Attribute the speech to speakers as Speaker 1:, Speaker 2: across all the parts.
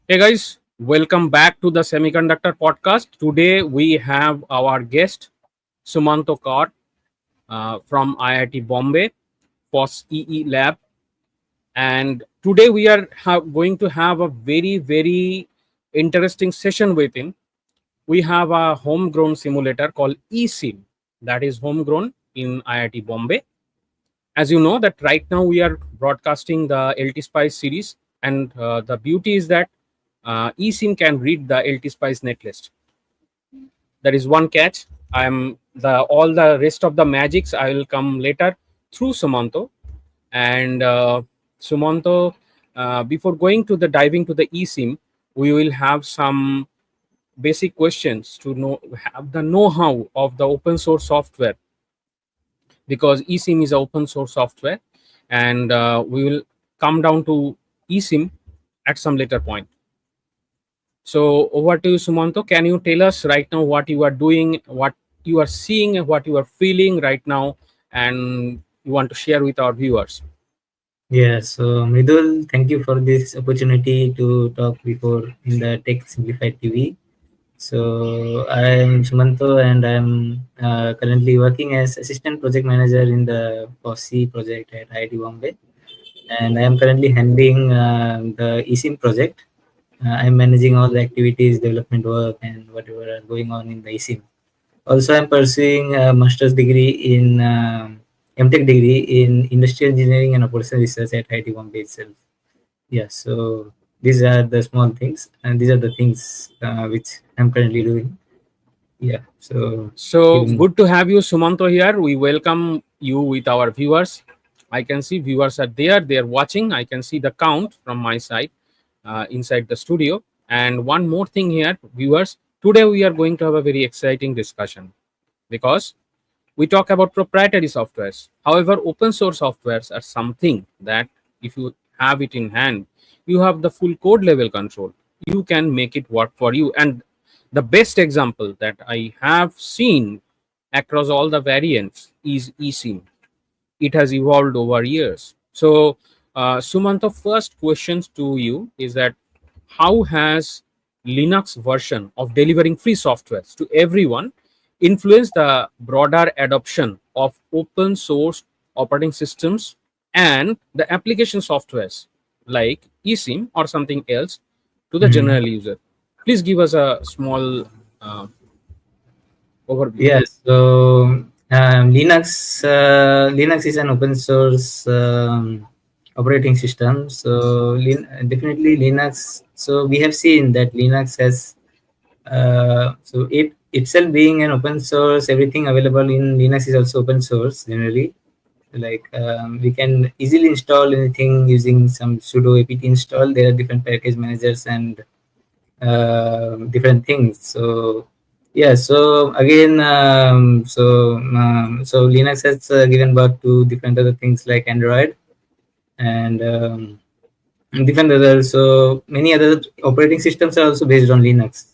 Speaker 1: Hey guys, welcome back to the Semiconductor podcast. Today we have our guest Sumanto from IIT Bombay, FOSS EE Lab, and today we are going to have a very interesting session with him. We have a homegrown simulator called eSim that is homegrown in IIT Bombay. As you know that right now we are broadcasting the LT Spice series, and the beauty is that eSIM can read the LT Spice netlist. There is one catch. I'm the all the rest of the magics I will come later through Sumanto and Sumanto. Before going to the diving to the eSIM, we will have some basic questions to have the know-how of the open source software, because eSIM is a open source software, and we will come down to eSIM at some later point. So over to you, Sumanto. Can you tell us right now what you are doing, what you are seeing, and what you are feeling right now, and you want to share with our viewers?
Speaker 2: Yeah, so Mridul, thank you for this opportunity to talk before in the Tech Simplified TV. So I am Sumanto and I am currently working as Assistant Project Manager in the FOSS project at IIT Bombay. And I am currently handling the eSIM project. I am managing all the activities, development work, and whatever are going on in the eSIM. Also, I'm pursuing a master's degree in MTech degree in industrial engineering and operational research at IIT Bombay itself. Yeah, so these are the small things, and these are the things which I'm currently doing. Yeah, so
Speaker 1: So
Speaker 2: even
Speaker 1: good to have you, Sumanto, here. We welcome you with our viewers. I can see viewers are there, they are watching. I can see the count from my side inside the studio. And one more thing here, viewers, today we are going to have a very exciting discussion because we talk about proprietary softwares. However, open source softwares are something that if you have it in hand, you have the full code level control. You can make it work for you. And the best example that I have seen across all the variants is eSIM. It has evolved over years. So, Sumanto, first questions to you is that how has Linux version of delivering free softwares to everyone influence the broader adoption of open source operating systems and the application softwares like eSIM or something else to the
Speaker 2: Mhm.
Speaker 1: general user? Please give us a small uh, overview.
Speaker 2: Yeah, so Linux is an open source operating system. So definitely Linux. So we have seen that Linux has so it itself being an open source, everything available in Linux is also open source generally. Like we can easily install anything using some sudo apt install. There are different package managers and different things. So yeah, so again, so Linux has given birth to different other things like Android and different other. So many other operating systems are also based on Linux.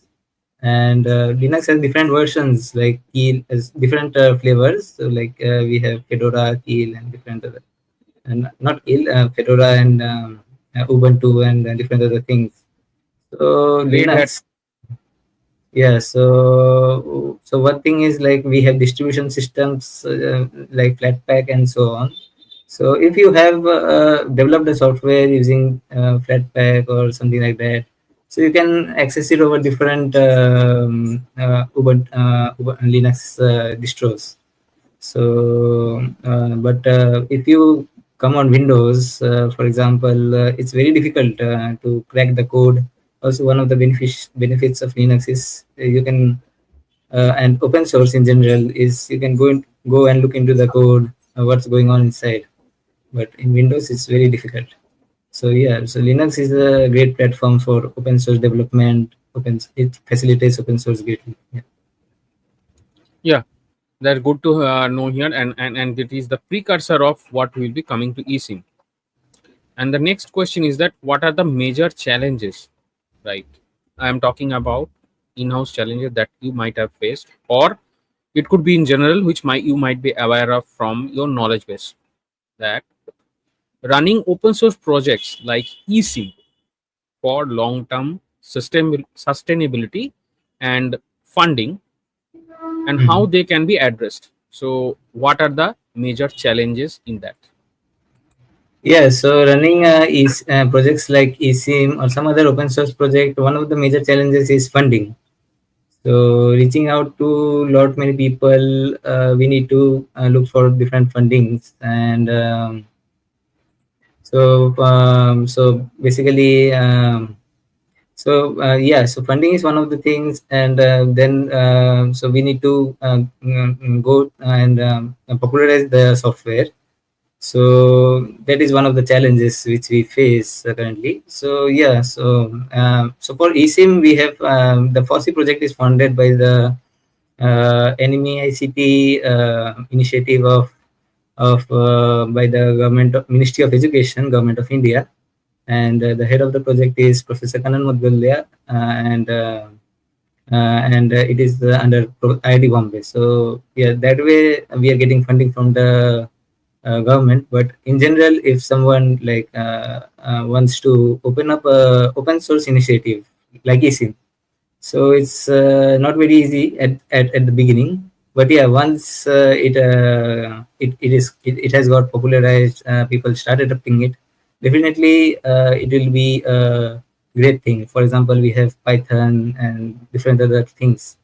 Speaker 2: And Linux has different versions, like Keel has different flavors. So like we have Fedora, Keel, and different other, and not Keel, Fedora and Ubuntu and different other things. So
Speaker 1: Red Hat.
Speaker 2: Linux, yeah. So one thing is like we have distribution systems like Flatpak and so on. So if you have developed a software using Flatpak or something like that, so you can access it over different Ubuntu Linux distros. So, but if you come on Windows, for example, it's very difficult to crack the code. Also, one of the benefits of Linux is you can and open source in general is you can go and look into the code, what's going on inside. But in Windows, it's very difficult. So yeah, so Linux is a great platform for open source development. It facilitates open source greatly. Yeah.
Speaker 1: Yeah, they're good to know here, and it is the precursor of what will be coming to eSIM. And the next question is that what are the major challenges, right? I am talking about in-house challenges that you might have faced, or it could be in general, which might you might be aware of from your knowledge base. That running open source projects like eSIM for long-term sustainability and funding, and how
Speaker 2: Mhm.
Speaker 1: they can be addressed. So, what are the major challenges in that?
Speaker 2: Yeah, so running is projects like eSim or some other open source project, one of the major challenges is funding. So reaching out to lot many people, we need to look for different fundings, and so basically, yeah, so funding is one of the things, and then so we need to go and popularize the software. So that is one of the challenges which we face currently. So yeah, so for eSIM we have the FOSS project is funded by the NMEICT initiative of by the government Ministry of Education, Government of India, and the head of the project is Professor Kannan Moudgalya, and it is under IIT Bombay. So yeah, that way we are getting funding from the government. But in general, if someone like wants to open up a open source initiative like eSIM, so it's not very easy at the beginning, but yeah, once it has got popularized, people started adopting it, definitely it will be a great thing. For example, we have Python and different other things,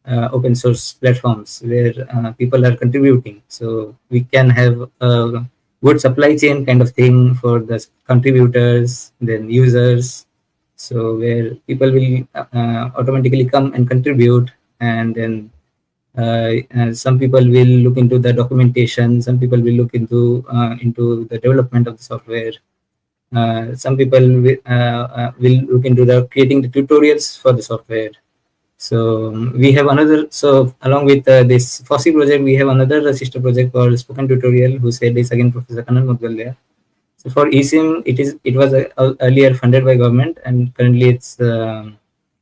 Speaker 2: open source platforms where people are contributing, so we can have a good supply chain kind of thing for the contributors, then users, so where people will automatically come and contribute, and then some people will look into the documentation, some people will look into the development of the software, some people will look into the creating the tutorials for the software. So we have another. So along with this FOSSI project, we have another sister project called Spoken Tutorial, who said is again Professor Kannan Moudgalya. So for eSIM, it was earlier funded by government, and currently it's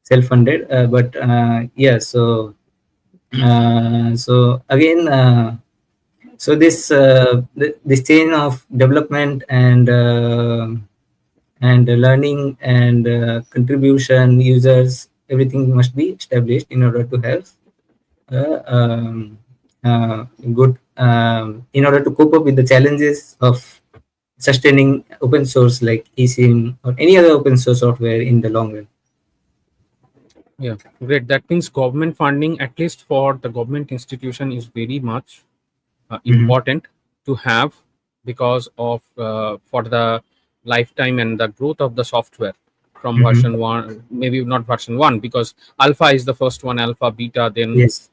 Speaker 2: self-funded. But yeah, so again, so this chain of development and learning and contribution, users, everything must be established in order to have good in order to cope up with the challenges of sustaining open source like eSIM or any other open source software in the long run.
Speaker 1: Yeah, great. That means government funding, at least for the government institution, is very much
Speaker 2: Mhm.
Speaker 1: important to have, because of for the lifetime and the growth of the software from
Speaker 2: Mhm.
Speaker 1: version 1, maybe not version 1, because alpha is the first one, alpha, beta, then
Speaker 2: Yes.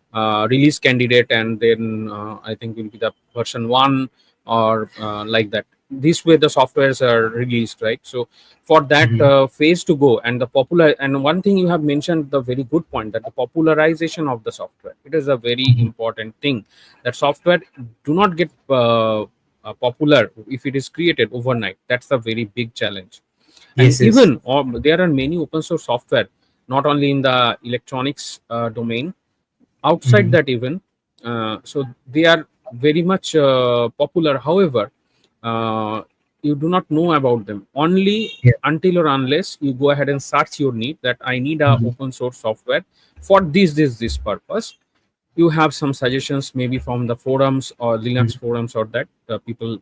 Speaker 1: release candidate, and then I think will be the version 1, or like that. This way the softwares are released, right? So for that
Speaker 2: Mhm.
Speaker 1: phase to go, and the popular, and one thing you have mentioned, the very good point, that the popularization of the software, it is a very
Speaker 2: Mhm.
Speaker 1: important thing, that software do not get popular if it is created overnight. That's a very big challenge. And
Speaker 2: Yes. Yes.
Speaker 1: even there are many open source software, not only in the electronics domain, outside
Speaker 2: Mhm.
Speaker 1: that even, so they are very much popular. However, uh, you do not know about them only
Speaker 2: Yeah.
Speaker 1: until or unless you go ahead and search your need, that I need a
Speaker 2: Mhm.
Speaker 1: open source software for this purpose. You have some suggestions maybe from the forums or Linux
Speaker 2: Mhm.
Speaker 1: forums, or that people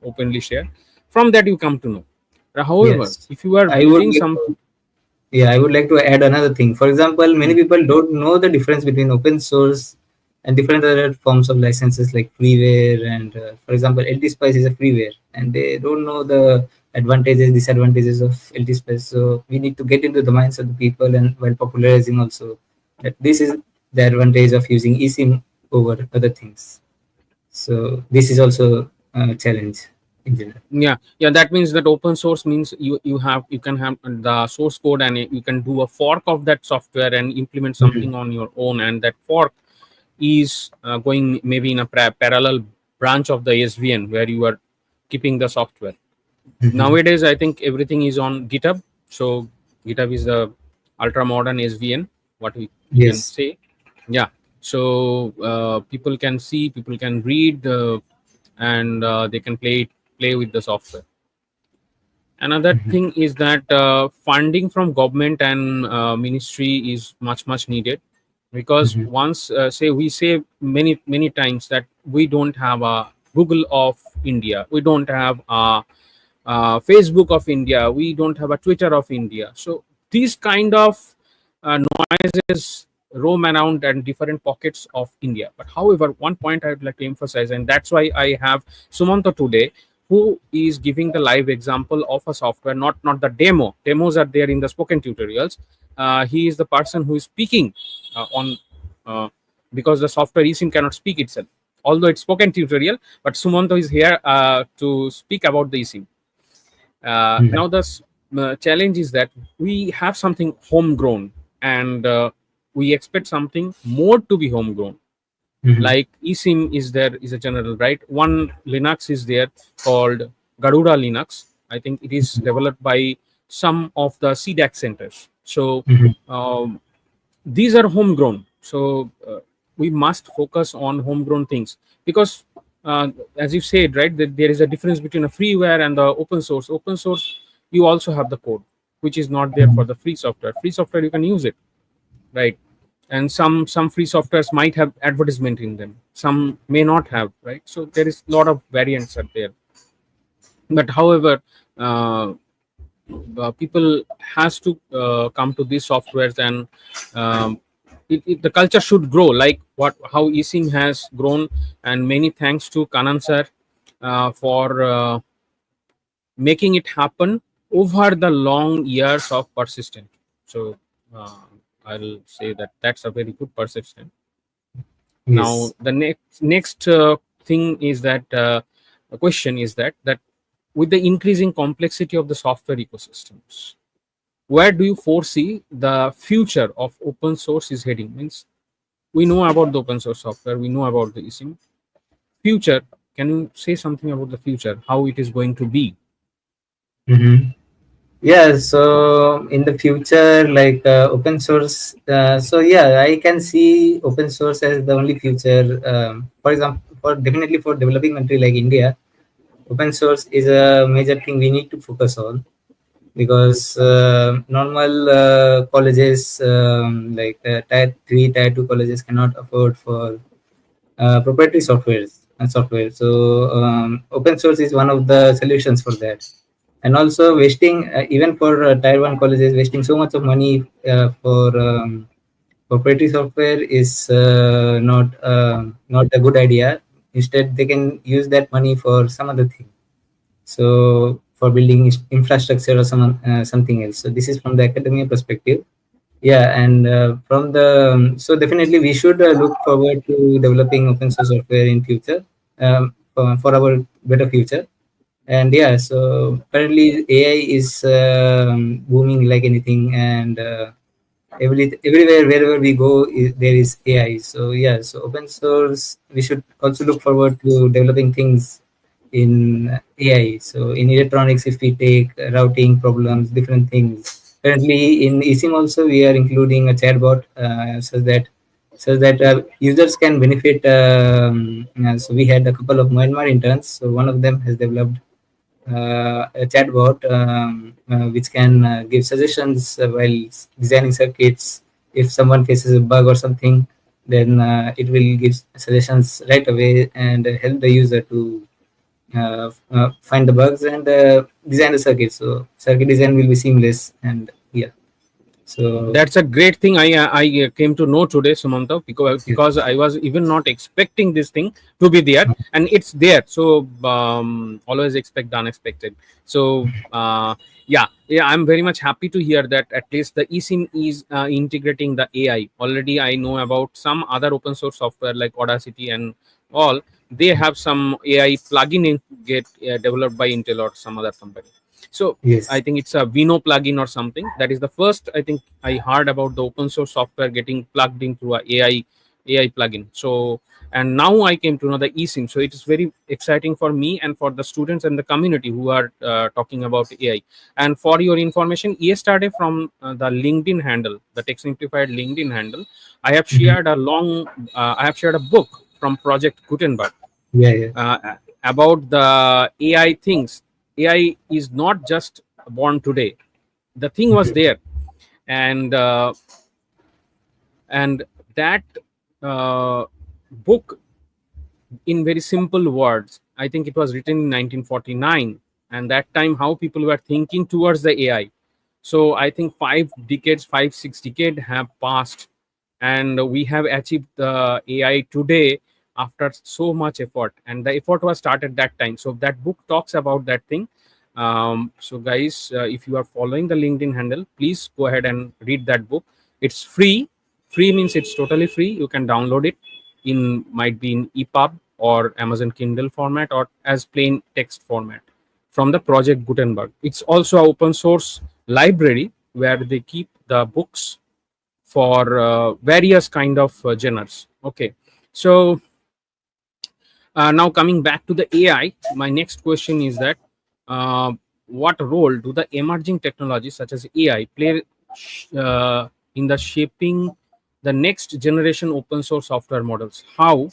Speaker 1: openly share. From that you come to know. However,
Speaker 2: Yes.
Speaker 1: if you are
Speaker 2: I would
Speaker 1: using
Speaker 2: like
Speaker 1: some,
Speaker 2: to Yeah, I would like to add another thing. For example, many
Speaker 1: mm,
Speaker 2: people don't know the difference between open source and different other forms of licenses like freeware. And for example, LT-Spice is a freeware, and they don't know the advantages, disadvantages of LT-Spice. So we need to get into the minds of the people, and while popularizing also that this is the advantage of using eSIM over other things. So this is also a challenge in general.
Speaker 1: yeah, that means that open source means you can have the source code, and you can do a fork of that software and implement
Speaker 2: Mhm.
Speaker 1: something on your own, and that fork is going maybe in a parallel branch of the SVN where you are keeping the software.
Speaker 2: Mhm.
Speaker 1: Nowadays I think everything is on GitHub. So GitHub is the ultra modern SVN, what we can
Speaker 2: Yes.
Speaker 1: say. Yeah. So people can see, people can read, and they can play with the software. Another
Speaker 2: Mhm.
Speaker 1: thing is that funding from government and ministry is much needed, because
Speaker 2: Mhm.
Speaker 1: once say we say many times that we don't have a Google of India, we don't have a Facebook of India, we don't have a Twitter of India. So these kind of noises roam around and different pockets of India. But however, one point I would like to emphasize, and that's why I have Sumanto today, who is giving the live example of a software, not the demo. Demos are there in the spoken tutorials. He is the person who is speaking on uh, because the software eSIM cannot speak itself, although it's spoken tutorial. But Sumanto is here to speak about the eSIM.
Speaker 2: Mhm.
Speaker 1: Now the challenge is that we have something homegrown, and we expect something more to be homegrown.
Speaker 2: Mhm.
Speaker 1: Like eSIM is there is a general, right? One Linux is there called Garuda Linux. I think it is developed by some of the CDAC centers. So
Speaker 2: Mhm.
Speaker 1: um, these are homegrown. So we must focus on homegrown things, because as you said, right, that there is a difference between a freeware and the open source. Open source, you also have the code, which is not there for
Speaker 2: Mhm.
Speaker 1: the free software. Free software, you can use it, right? And some free softwares might have advertisement in them, some may not have, right? So there is a lot of variants out there. But however, uh, people has to come to these softwares, and the culture should grow like what how eSIM has grown. And many thanks to Kannan sir for making it happen over the long years of persistence. So uh, I'll say that that's a very good persistence. Now
Speaker 2: Yes.
Speaker 1: the next thing is that the question is that with the increasing complexity of the software ecosystems, where do you foresee the future of open source is heading? Means we know about the open source software, we know about the eSIM. Future, can you say something about the future, how it is going to be?
Speaker 2: Mhm. Yeah, so in the future, like open source, so yeah, I can see open source as the only future. For example, for definitely for developing country like India, open source is a major thing we need to focus on, because normal colleges, like tier 3, tier 2 colleges cannot afford for proprietary software. So open source is one of the solutions for that. And also wasting, even for tier 1 colleges, wasting so much of money for proprietary software is not a good idea. Instead, they can use that money for some other thing, so for building infrastructure or something else. So this is from the academia perspective. Yeah, and from the so definitely we should look forward to developing open source software in future, for our better future. And yeah, so currently AI is booming like anything, and everywhere wherever we go there is AI. So yeah, so open source, we should also look forward to developing things in AI. So in electronics, if we take routing problems, different things. Currently in eSIM also we are including a chatbot, so that users can benefit. So we had a couple of Myanmar interns. So one of them has developed a chatbot, which can give suggestions while designing circuits. If someone faces a bug or something, then it will give suggestions right away and help the user to find the bugs and design the circuit. So circuit design will be seamless, and yeah. So
Speaker 1: That's a great thing. I came to know today, Sumanta, because I was even not expecting this thing to be there, and it's there. So always expect the unexpected. So yeah, I'm very much happy to hear that at least the eSIM is integrating the AI. Already, I know about some other open source software like Audacity and all. They have some AI plugin get developed by Intel or some other company. So I
Speaker 2: yes.
Speaker 1: think it's a Vino plugin or something. That is the first I think I heard about the open source software getting plugged into a AI plugin. So and now I came to know the eSIM. So it is very exciting for me and for the students and the community who are talking about AI. And for your information, yesterday from the LinkedIn handle, the Tech Simplified LinkedIn handle, I have
Speaker 2: Mhm.
Speaker 1: shared I have shared a book from Project Gutenberg
Speaker 2: Yeah, yeah.
Speaker 1: uh, about the AI things. AI is not just born today. The thing was there, and and that uh, book, in very simple words, I think it was written in 1949, and that time how people were thinking towards the AI. So I think 5 decades, 5 6 decades have passed, and we have achieved the AI today after so much effort, and the effort was started that time. So that book talks about that thing. So guys, if you are following the LinkedIn handle, please go ahead and read that book. It's free. Free means it's totally free. You can download it in, might be in EPUB or Amazon Kindle format, or as plain text format from the Project Gutenberg. It's also an open source library where they keep the books for various kind of genres. Okay, so now coming back to the AI, my next question is that uh, what role do the emerging technologies such as AI play in the shaping the next generation open source software models? How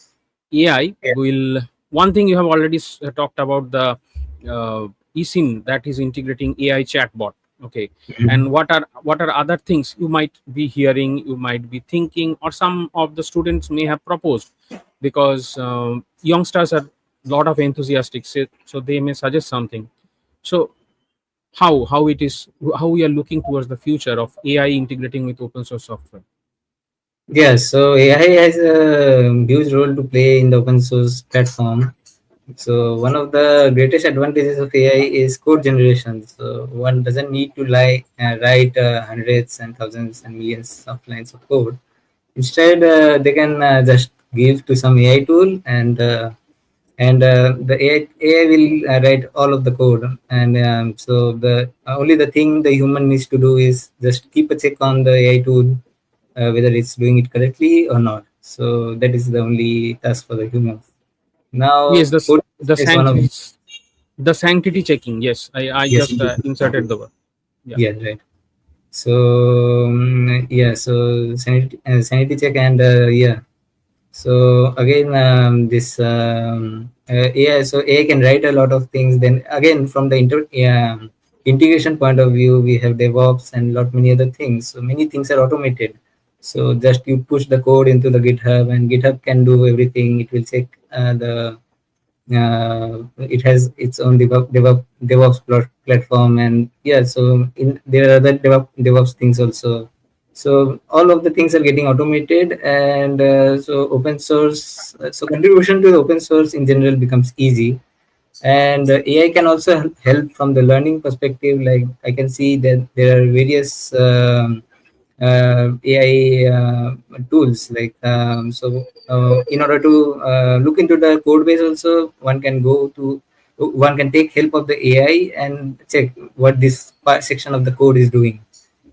Speaker 1: AI
Speaker 2: Yeah.
Speaker 1: will, one thing you have already talked about, the eSIM that is integrating AI chatbot. Okay,
Speaker 2: Mhm.
Speaker 1: and what are other things you might be hearing, you might be thinking, or some of the students may have proposed, because youngsters are a lot of enthusiastic, so they may suggest something. So how it is, how we are looking towards the future of AI integrating with open source software?
Speaker 2: Yeah, so AI has a huge role to play in the open source platform. So one of the greatest advantages of AI is code generation. So one doesn't need to write hundreds and thousands and millions of lines of code. Instead, they can just give to some AI tool, and the AI will write all of the code. And so the only the thing the human needs to do is just keep a check on the AI tool, whether it's doing it correctly or not. So that is the only task for the humans.
Speaker 1: Yes,
Speaker 2: Now,
Speaker 1: the
Speaker 2: code
Speaker 1: the
Speaker 2: is one of
Speaker 1: sanctity, the sanctity checking. Yes, I
Speaker 2: yes,
Speaker 1: just inserted the word. Yeah.
Speaker 2: yes, right. So yeah, so sanity check and yeah. So again, this AI, so AI can write a lot of things. Then again, from the integration point of view, we have DevOps and lot many other things. So many things are automated. So just you push the code into the GitHub, and GitHub can do everything. It will check it has its own DevOps platform, and yeah, so there are other DevOps things also. So all of the things are getting automated, and so open source, so contribution to the open source in general becomes easy. And AI can also help from the learning perspective. Like I can see that there are various AI tools. Like in order to look into the code base, also one can take help of the AI and check what this section of the code is doing.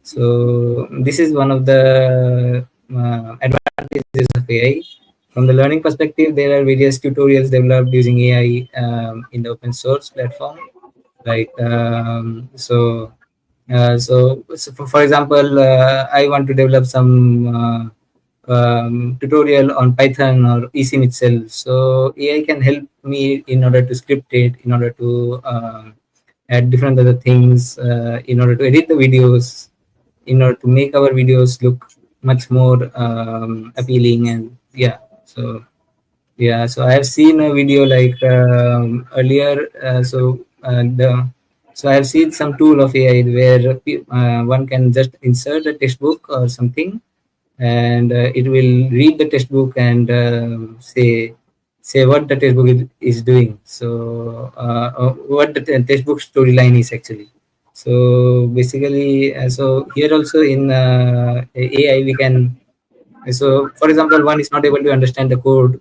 Speaker 2: So this is one of the advantages of AI. From the learning perspective, there are various tutorials developed using AI in the open source platform. Like so for example, I want to develop some tutorial on Python or eSIM itself. So AI can help me in order to script it, in order to add different other things, in order to edit the videos, in order to make our videos look much more appealing. And yeah, so yeah, so I have seen a video like earlier. So I have seen some tool of AI where one can just insert a textbook or something, and it will read the textbook and say what the textbook is doing. So what the textbook storyline is actually. So basically, so here also in AI we can, so for example, one is not able to understand the code,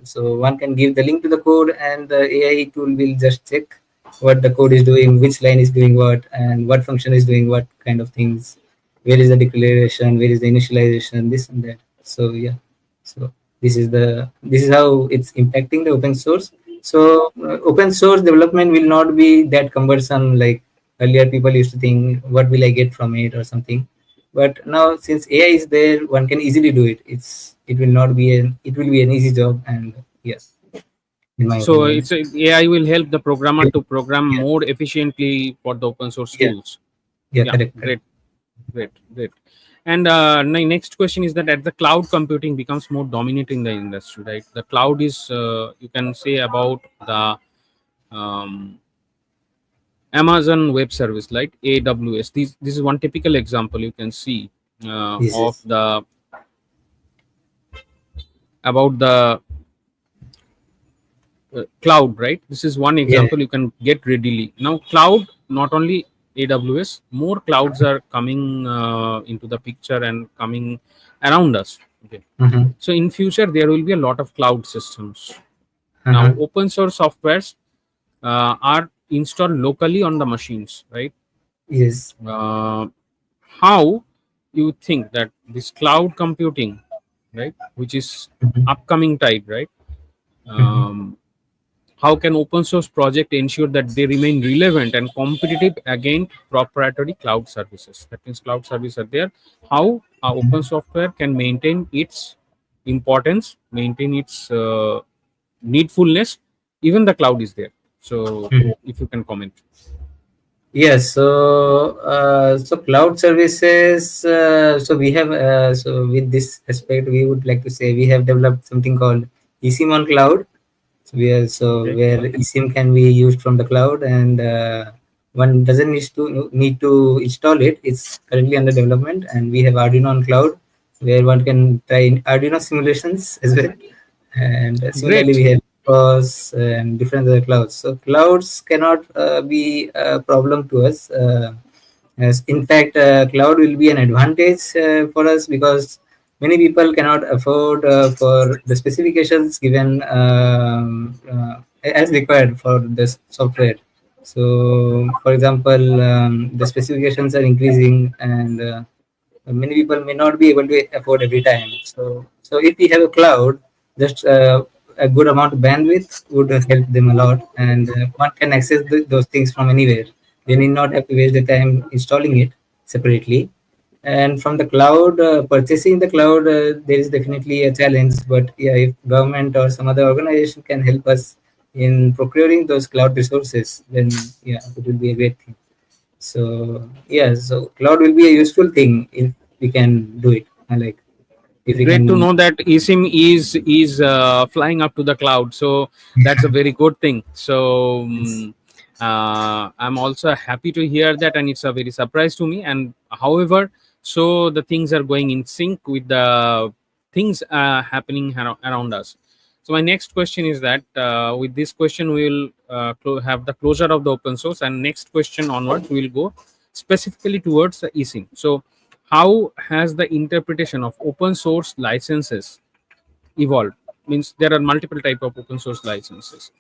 Speaker 2: so one can give the link to the code, and the AI tool will just check what the code is doing, which line is doing what, and what function is doing what kind of things, where is the declaration, where is the initialization, this and that. So yeah, so this is how it's impacting the open source. So open source development will not be that cumbersome. Like earlier people used to think, what will I get from it or something. But now since AI is there, one can easily do it. It will not be an, it will be an easy job. And yes. in my
Speaker 1: So
Speaker 2: opinion.
Speaker 1: it's AI will help the programmer to program
Speaker 2: Yeah,
Speaker 1: more efficiently for the open source
Speaker 2: yeah,
Speaker 1: tools.
Speaker 2: yeah,
Speaker 1: Yeah,
Speaker 2: correct, correct.
Speaker 1: great, great, great. And my next question is that as the cloud computing becomes more dominant in the industry, right? The cloud is you can say about the um, Amazon Web Service, like AWS. This is one typical example you can see
Speaker 2: Yes,
Speaker 1: of
Speaker 2: yes.
Speaker 1: the about the cloud, right? This is one
Speaker 2: Yeah.
Speaker 1: example you can get readily. Now, cloud, not only AWS, more clouds are coming into the picture and coming around us. Okay.
Speaker 2: Mm-hmm.
Speaker 1: So in future, there will be a lot of cloud systems. Now,
Speaker 2: Uh-huh.
Speaker 1: open source softwares are installed locally on the machines, right?
Speaker 2: Yes.
Speaker 1: Uh, how you think that this cloud computing, right, which is
Speaker 2: Mm-hmm.
Speaker 1: upcoming type, right?
Speaker 2: Mm-hmm.
Speaker 1: Um, how can open source project ensure that they remain relevant and competitive against proprietary cloud services? That means cloud services are there. How open software can maintain its importance, maintain its needfulness, even the cloud is there. So
Speaker 2: Mm-hmm.
Speaker 1: if you can comment.
Speaker 2: Yes, so cloud services. So we have so with this aspect, we would like to say we have developed something called eSim on cloud. So
Speaker 1: Okay,
Speaker 2: where eSIM can be used from the cloud, and one doesn't need to install it. It's currently under development, and we have Arduino on cloud, where one can try Arduino simulations as well. And similarly,
Speaker 1: great,
Speaker 2: we have FOSS and different other clouds. So clouds cannot be a problem to us. As in fact, cloud will be an advantage for us because many people cannot afford for the specifications given as required for this software. So, for example, the specifications are increasing, and many people may not be able to afford every time. So if we have a cloud, just a good amount of bandwidth would help them a lot, and one can access those things from anywhere. They need not have to waste the time installing it separately. And from the cloud, purchasing the cloud, there is definitely a challenge. But yeah, if government or some other organization can help us in procuring those cloud resources, then yeah, it will be a great thing. So yeah, so cloud will be a useful thing if we can do it. Like if we
Speaker 1: great to
Speaker 2: can.
Speaker 1: know that eSIM is flying up to the cloud. So that's a very good thing. So
Speaker 2: Yes.
Speaker 1: I'm also happy to hear that, and it's a very surprise to me. And however, so the things are going in sync with the things happening around us. So my next question is that with this question we will have the closure of the open source, and next question onwards we will go specifically towards the eSIM. So how has the interpretation of open source licenses evolved? Means there are multiple type of open source licenses,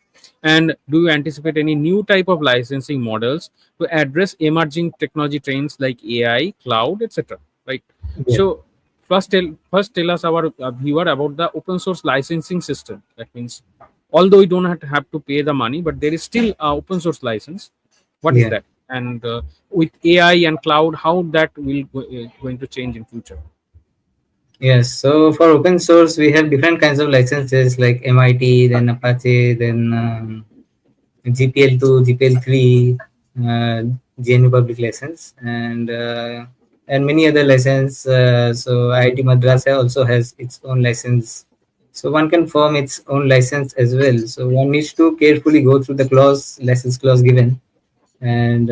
Speaker 1: and do you anticipate any new type of licensing models to address emerging technology trends like AI, cloud, etc., right?
Speaker 2: Yeah.
Speaker 1: So first tell us our viewer about the open source licensing system. That means although we don't have to pay the money, but there is still a open source license. What is
Speaker 2: Yeah.
Speaker 1: that? And with AI and cloud, how that will going to change in future?
Speaker 2: Yes. So for open source, we have different kinds of licenses like MIT, then Apache, then GPL2, GPL3, GNU public license, and many other license. So IIT Madras also has its own license. So one can form its own license as well. So one needs to carefully go through the license clause given, and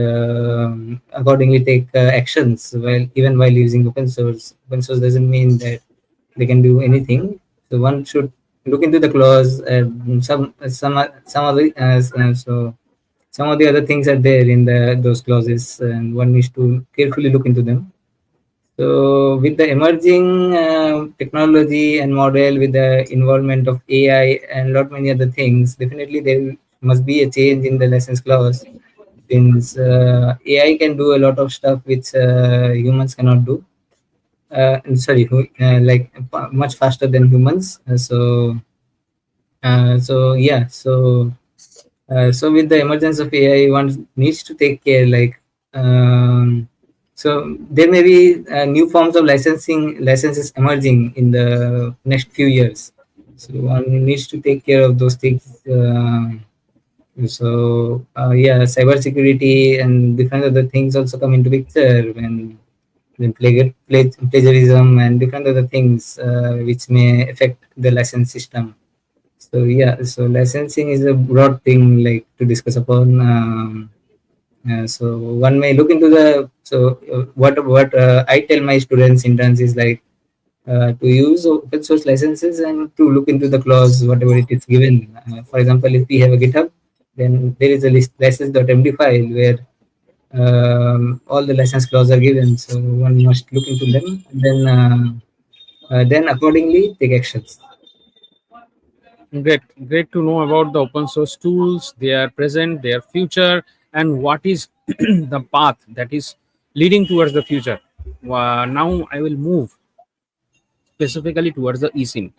Speaker 2: accordingly take actions while even while using open source. Open source doesn't mean that they can do anything. So one should look into the clause. Some other so some of the other things are there in the those clauses, and one needs to carefully look into them. So with the emerging technology and model, with the involvement of AI and lot many other things, definitely there must be a change in the license clause, since AI can do a lot of stuff which humans cannot do. Sorry, like much faster than humans. So with the emergence of AI, one needs to take care. So there may be new forms of licenses emerging in the next few years. So one needs to take care of those things. Yeah, cybersecurity and different other things also come into picture when plagiarism and different other things which may affect the license system. So yeah, so licensing is a broad thing like to discuss upon. So one may look into the what I tell my students interns is like to use open source licenses and to look into the clause whatever it is given. For example, if we have a GitHub, then there is a list license.md file where all the license clause are given. So one must look into them and then accordingly take actions.
Speaker 1: Great, great to know about the open source tools, their present, their future, and what is the path that is leading towards the future. Now I will move specifically towards the eSIM,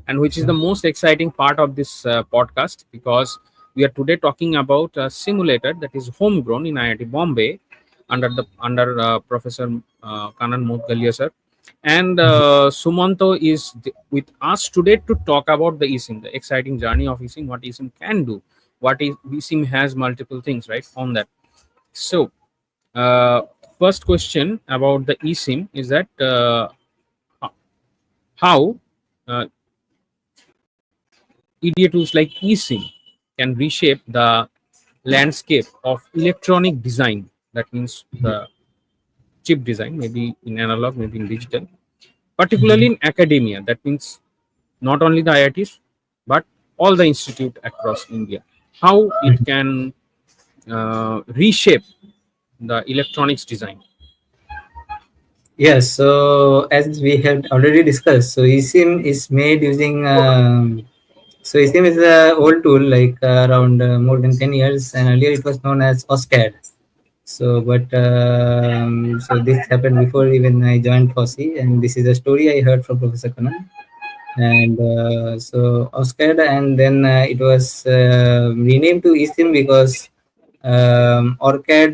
Speaker 1: and which is the most exciting part of this podcast, because we are today talking about a simulator that is homegrown in IIT Bombay under Professor Kannan Moudgalya sir. And Sumanto is with us today to talk about the eSIM, the exciting journey of eSIM, what eSIM can do, what is eSIM has multiple things right on that. So, uh, first question about the eSIM is that how uh, EDA tools like eSIM can reshape the landscape of electronic design. That means the chip design, maybe in analog, maybe in digital, particularly
Speaker 2: Mhm.
Speaker 1: in academia. That means not only the IITs, but all the institute across India. How it
Speaker 2: Mhm.
Speaker 1: can reshape the electronics design.
Speaker 2: Yes, so as we had already discussed, so eSIM is made using so eSIM is a old tool like around more than 10 years, and earlier it was known as OSCAD. So this happened before even I joined FOSSI, and this is a story I heard from Professor Kannan. And so OSCAD, and then it was renamed to eSIM because ORCAD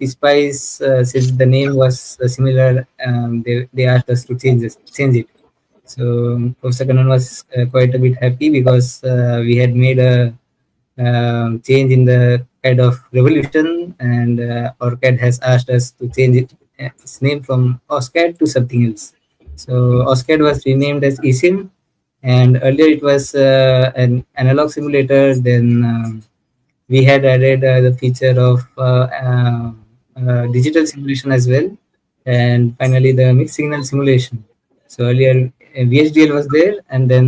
Speaker 2: Spice, since the name was similar, they asked us to change it. So Professor Kannan was quite a bit happy because we had made a change in the kind of revolution, and ORCAD has asked us to change its name from OSCAD to something else. So OSCAD was renamed as eSIM, and earlier it was an analog simulator. Then we had added the feature of digital simulation as well, and finally the mixed signal simulation. So earlier VHDL was there, and then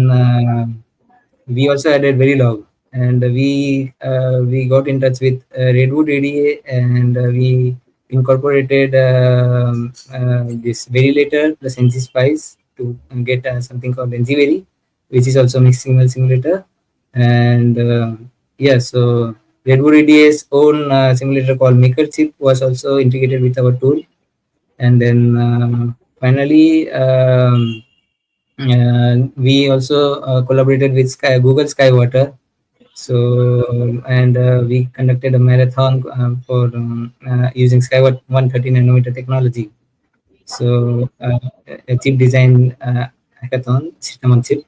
Speaker 2: we also added Verilog, and we got in touch with Redwood ADA, and we incorporated this Verilator plus NG-Spice to get something called NG-Veri, which is also mixed signal simulator. And yeah, so Redwood ADA's own simulator called Maker Chip was also integrated with our tool. And then finally, we also collaborated with Google Skywater. So, and we conducted a marathon for using Skyward 130 nanometer technology. So, a chip design hackathon, system on chip.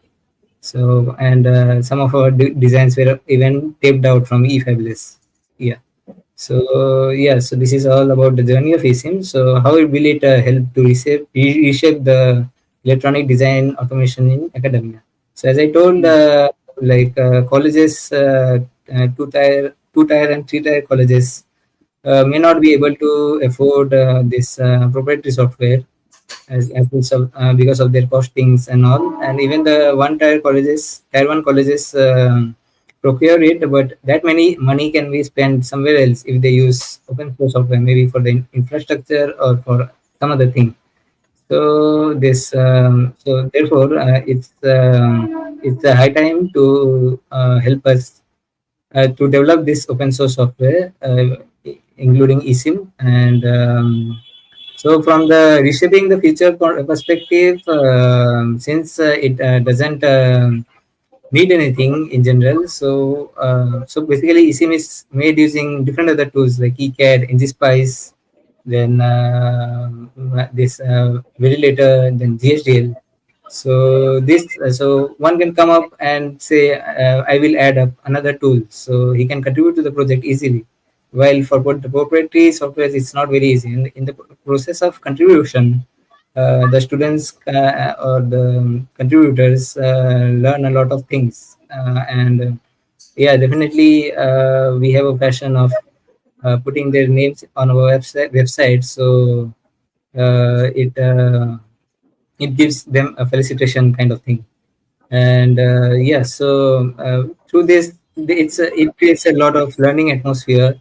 Speaker 2: So, and some of our designs were even taped out from eFabulous. Yeah. So yeah, so this is all about the journey of eSIM. So how will it help to reshape the electronic design automation in academia? So as I told, colleges, two tier and three-tier colleges may not be able to afford this proprietary software because of their costings and all. And even the tier one colleges procure it, but that many money can be spent somewhere else if they use open source software, maybe for the infrastructure or for some other thing. So therefore, it's a high time to help us to develop this open source software, including eSIM. And so, from the reshaping the future perspective, since it doesn't need anything in general, so basically eSIM is made using different other tools like ECAD, NGSpice, then this very later, then GHDL. So this, so one can come up and say, I will add up another tool, so he can contribute to the project easily. While for the proprietary software, it's not very easy. In the process of contribution, the students or the contributors learn a lot of things, and yeah, definitely we have a passion of putting their names on our website, so it it gives them a felicitation kind of thing. And yeah, so through this, it creates a lot of learning atmosphere.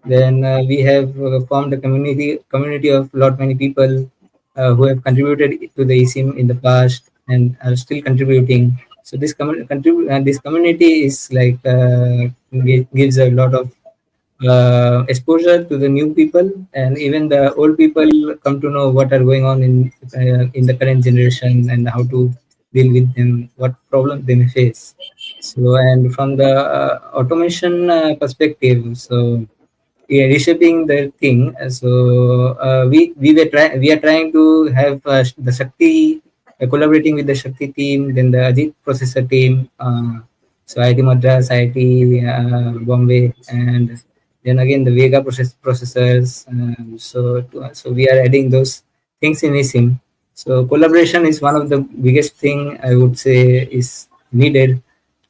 Speaker 2: Then we have formed a community of lot many people who have contributed to the eSIM in the past and are still contributing. So this community is like gives a lot of exposure to the new people, and even the old people come to know what are going on in the current generation and how to deal with them, what problems they may face. So, and from the automation perspective, so yeah, reshaping the thing. So we are trying to have the Shakti collaborating with the Shakti team, then the Ajit processor team. So IIT Madras, IIT Bombay, and then again the Vega processors. So we are adding those things in eSIM. So collaboration is one of the biggest thing I would say is needed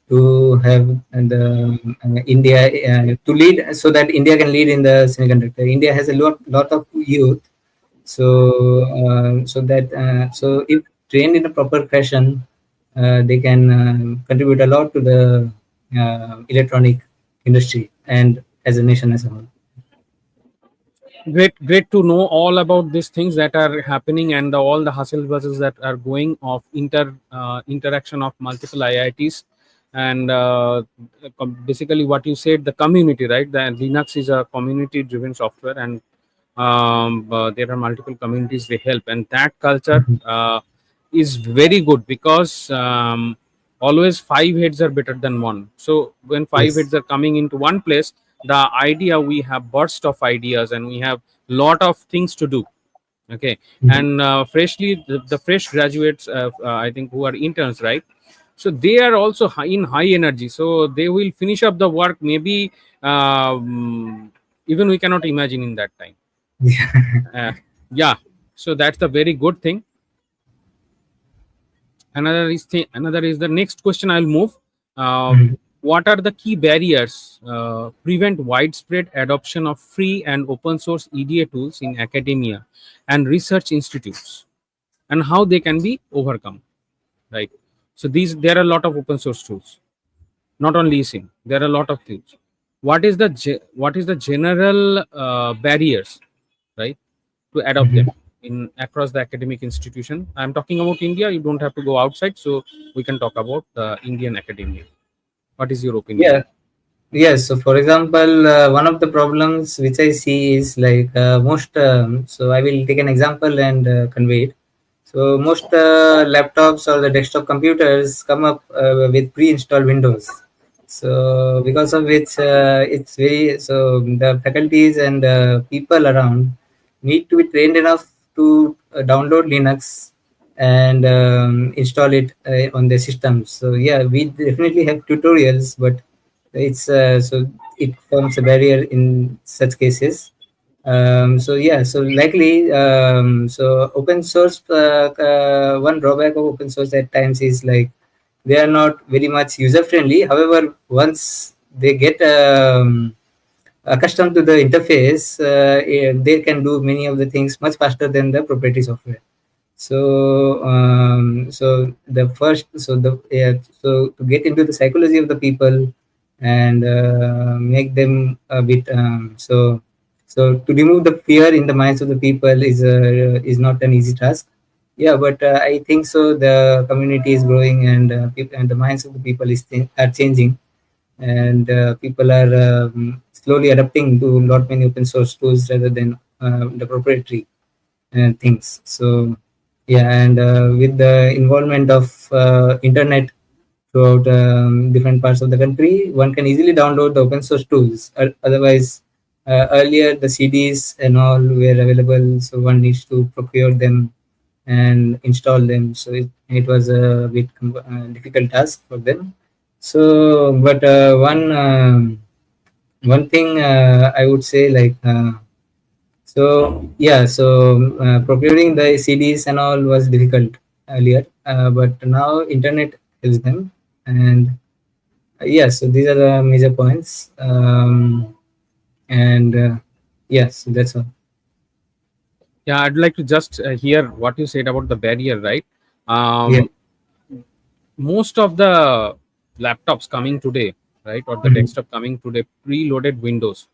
Speaker 2: to have the India to lead, so that India can lead in the semiconductor. India has a lot of youth, so so if trained in a proper fashion, they can contribute a lot to the electronic industry and as a nation as a whole.
Speaker 1: Great to know all about these things that are happening, and all the hustle buzzes that are going of interaction of multiple IITs. And basically what you said, the community, right? The Linux is a community driven software, and there are multiple communities they help, and that culture
Speaker 2: Mhm.
Speaker 1: is very good, because always five heads are better than one. So when five
Speaker 2: Yes.
Speaker 1: heads are coming into one place, the idea, we have burst of ideas and we have lot of things to do. Okay.
Speaker 2: Mhm.
Speaker 1: And freshly the fresh graduates, I think, who are interns, right? So they are also in high energy, so they will finish up the work maybe, even we cannot imagine in that time. uh, yeah. So that's the very good thing. Another is the next question I'll move. uh,
Speaker 2: Mhm.
Speaker 1: what are the key barriers prevent widespread adoption of free and open source EDA tools in academia and research institutes, and how they can be overcome, right? So these, there are a lot of open source tools, not only eSIM, there are a lot of things. What is the general barriers, right, to adopt them
Speaker 2: Mhm.
Speaker 1: in across the academic institution? I'm talking about India, you don't have to go outside, so we can talk about the Indian academia. What is your opinion?
Speaker 2: Yeah. Yes, so for example, one of the problems which I see is like most. So I will take an example and convey it. So most laptops or the desktop computers come up with pre-installed Windows. So because of which it's very, so the faculties and people around need to be trained enough to download Linux and install it on their systems. So yeah, we definitely have tutorials, but it's so it forms a barrier in such cases. So yeah, so likely, so open source, one drawback of open source at times is like they are not very much user friendly. However, once they get accustomed to the interface, they can do many of the things much faster than the proprietary software. So the first, so the yeah, so to get into the psychology of the people and make them a bit, so to remove the fear in the minds of the people is not an easy task. Yeah, but I think so. The community is growing, and people, and the minds of the people are changing, and people are slowly adapting to lot many open source tools rather than the proprietary things. So yeah, and with the involvement of internet throughout different parts of the country, one can easily download the open source tools. Otherwise, earlier the CDs and all were available, so one needs to procure them and install them. So it was a bit difficult task for them. So, but one thing I would say, like, so yeah, so procuring the CDs and all was difficult earlier, but now internet helps them. And yeah, so these are the major points. And yes, that's all.
Speaker 1: Yeah, I'd like to just hear what you said about the barrier, right?
Speaker 2: Yeah.
Speaker 1: Um, Most of the laptops coming today, right, or the
Speaker 2: Mhm.
Speaker 1: desktop coming today, preloaded Windows,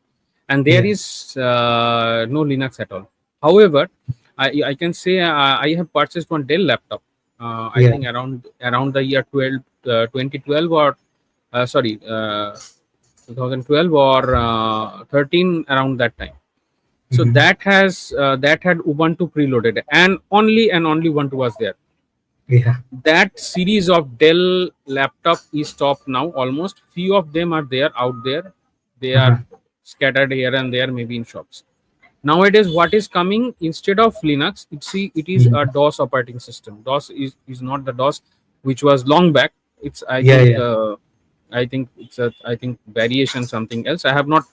Speaker 1: and there
Speaker 2: Yeah.
Speaker 1: is no Linux at all. However, I can say I have purchased one Dell laptop. I
Speaker 2: Yeah.
Speaker 1: think around the year 2012 or sorry, 2012 or 13, around that time. So
Speaker 2: Mhm.
Speaker 1: that had Ubuntu preloaded, and only Ubuntu was there.
Speaker 2: Yeah.
Speaker 1: That series of Dell laptop is stopped now. Almost few of them are there out there. They
Speaker 2: Uh-huh.
Speaker 1: are scattered here and there, maybe in shops. Nowadays, what is coming instead of Linux? It is a
Speaker 2: Mhm.
Speaker 1: DOS operating system. DOS is not the DOS which was long back. It's
Speaker 2: Yeah. Yeah.
Speaker 1: I think it's a I think variation something else. I have not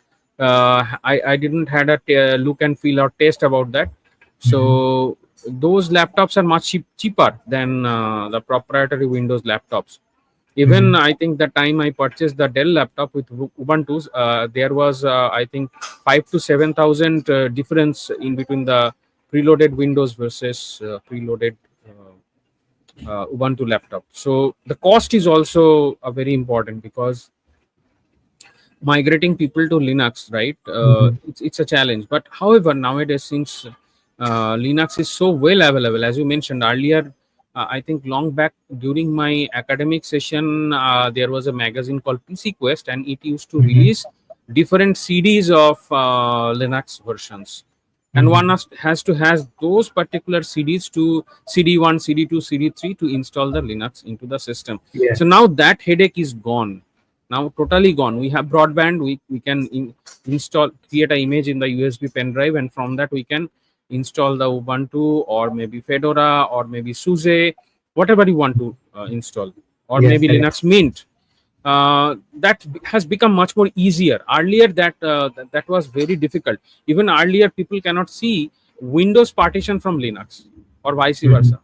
Speaker 1: I didn't had a look and feel or taste about that.
Speaker 2: Mhm.
Speaker 1: So those laptops are much cheaper than the proprietary Windows laptops. Even
Speaker 2: Mhm.
Speaker 1: I think the time I purchased the Dell laptop with Ubuntu's, there was I think 5 to 7 thousand difference in between the preloaded Windows versus preloaded Ubuntu laptop. So the cost is also very important, because migrating people to Linux, right?
Speaker 2: Mhm.
Speaker 1: It's a challenge. But however, nowadays, since Linux is so well available, as you mentioned earlier, I think long back during my academic session, there was a magazine called PC Quest, and it used to
Speaker 2: Mhm.
Speaker 1: release different CDs of Linux versions. And one
Speaker 2: Mhm.
Speaker 1: has to has those particular CDs to CD1, CD2, CD3 to install the Linux into the system.
Speaker 2: Yeah.
Speaker 1: So now that headache is gone, now totally gone. We have broadband. We can install, create an image in the USB pen drive, and from that we can install the Ubuntu, or maybe Fedora, or maybe SUSE, whatever you want to install, or
Speaker 2: Yeah.
Speaker 1: maybe
Speaker 2: Correct.
Speaker 1: Linux Mint. That has become much more easier. Earlier that was very difficult. Even earlier people cannot see Windows partition from Linux, or vice
Speaker 2: Mhm.
Speaker 1: versa.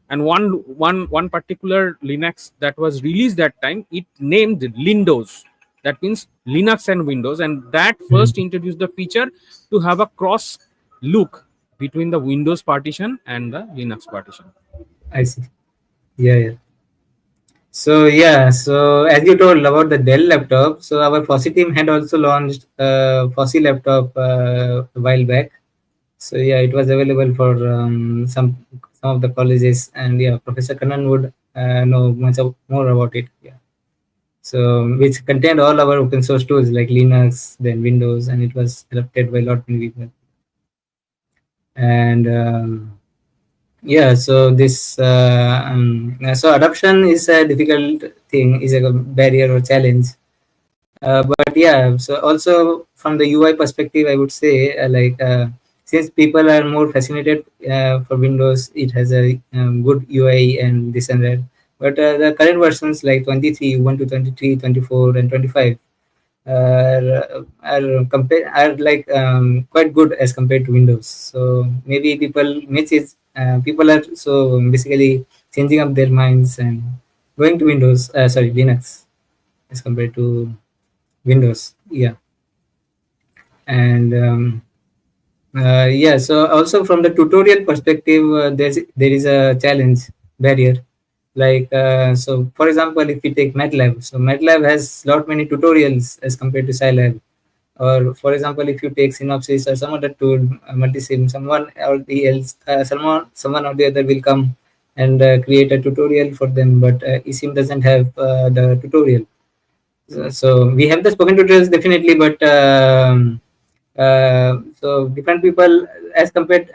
Speaker 1: And one particular Linux that was released that time, it named Lindows. That means Linux and Windows, and that first
Speaker 2: Mhm.
Speaker 1: introduced the feature to have a cross look between the Windows partition and the Linux partition.
Speaker 2: I see. Yeah. Yeah. So yeah, so as you told about the Dell laptop, so our FOSSI team had also launched a FOSSI laptop a while back. So yeah, it was available for some of the colleges, and yeah, Professor Kannan would know more about it. Yeah. So which contained all our open source tools like Linux, then Windows, and it was adopted by a lot many people. And yeah, so this so adoption is a difficult thing, is a barrier or challenge. But yeah, so also from the UI perspective, I would say since people are more fascinated for Windows, it has a good UI and this and that. But the current versions like 23, 1 to 23, 24, and 25 are like quite good as compared to Windows. So maybe people are so basically changing up their minds and going to Windows, sorry, Linux as compared to Windows. Yeah. And yeah, so also from the tutorial perspective, there is a challenge barrier. Like so, for example, if we take MATLAB, so MATLAB has lot many tutorials as compared to Scilab. Or for example, if you take Synopsys or some other tool, Multisim, someone or the other will come and create a tutorial for them, but eSIM doesn't have the tutorial. So we have the spoken tutorials definitely, but so different people as compared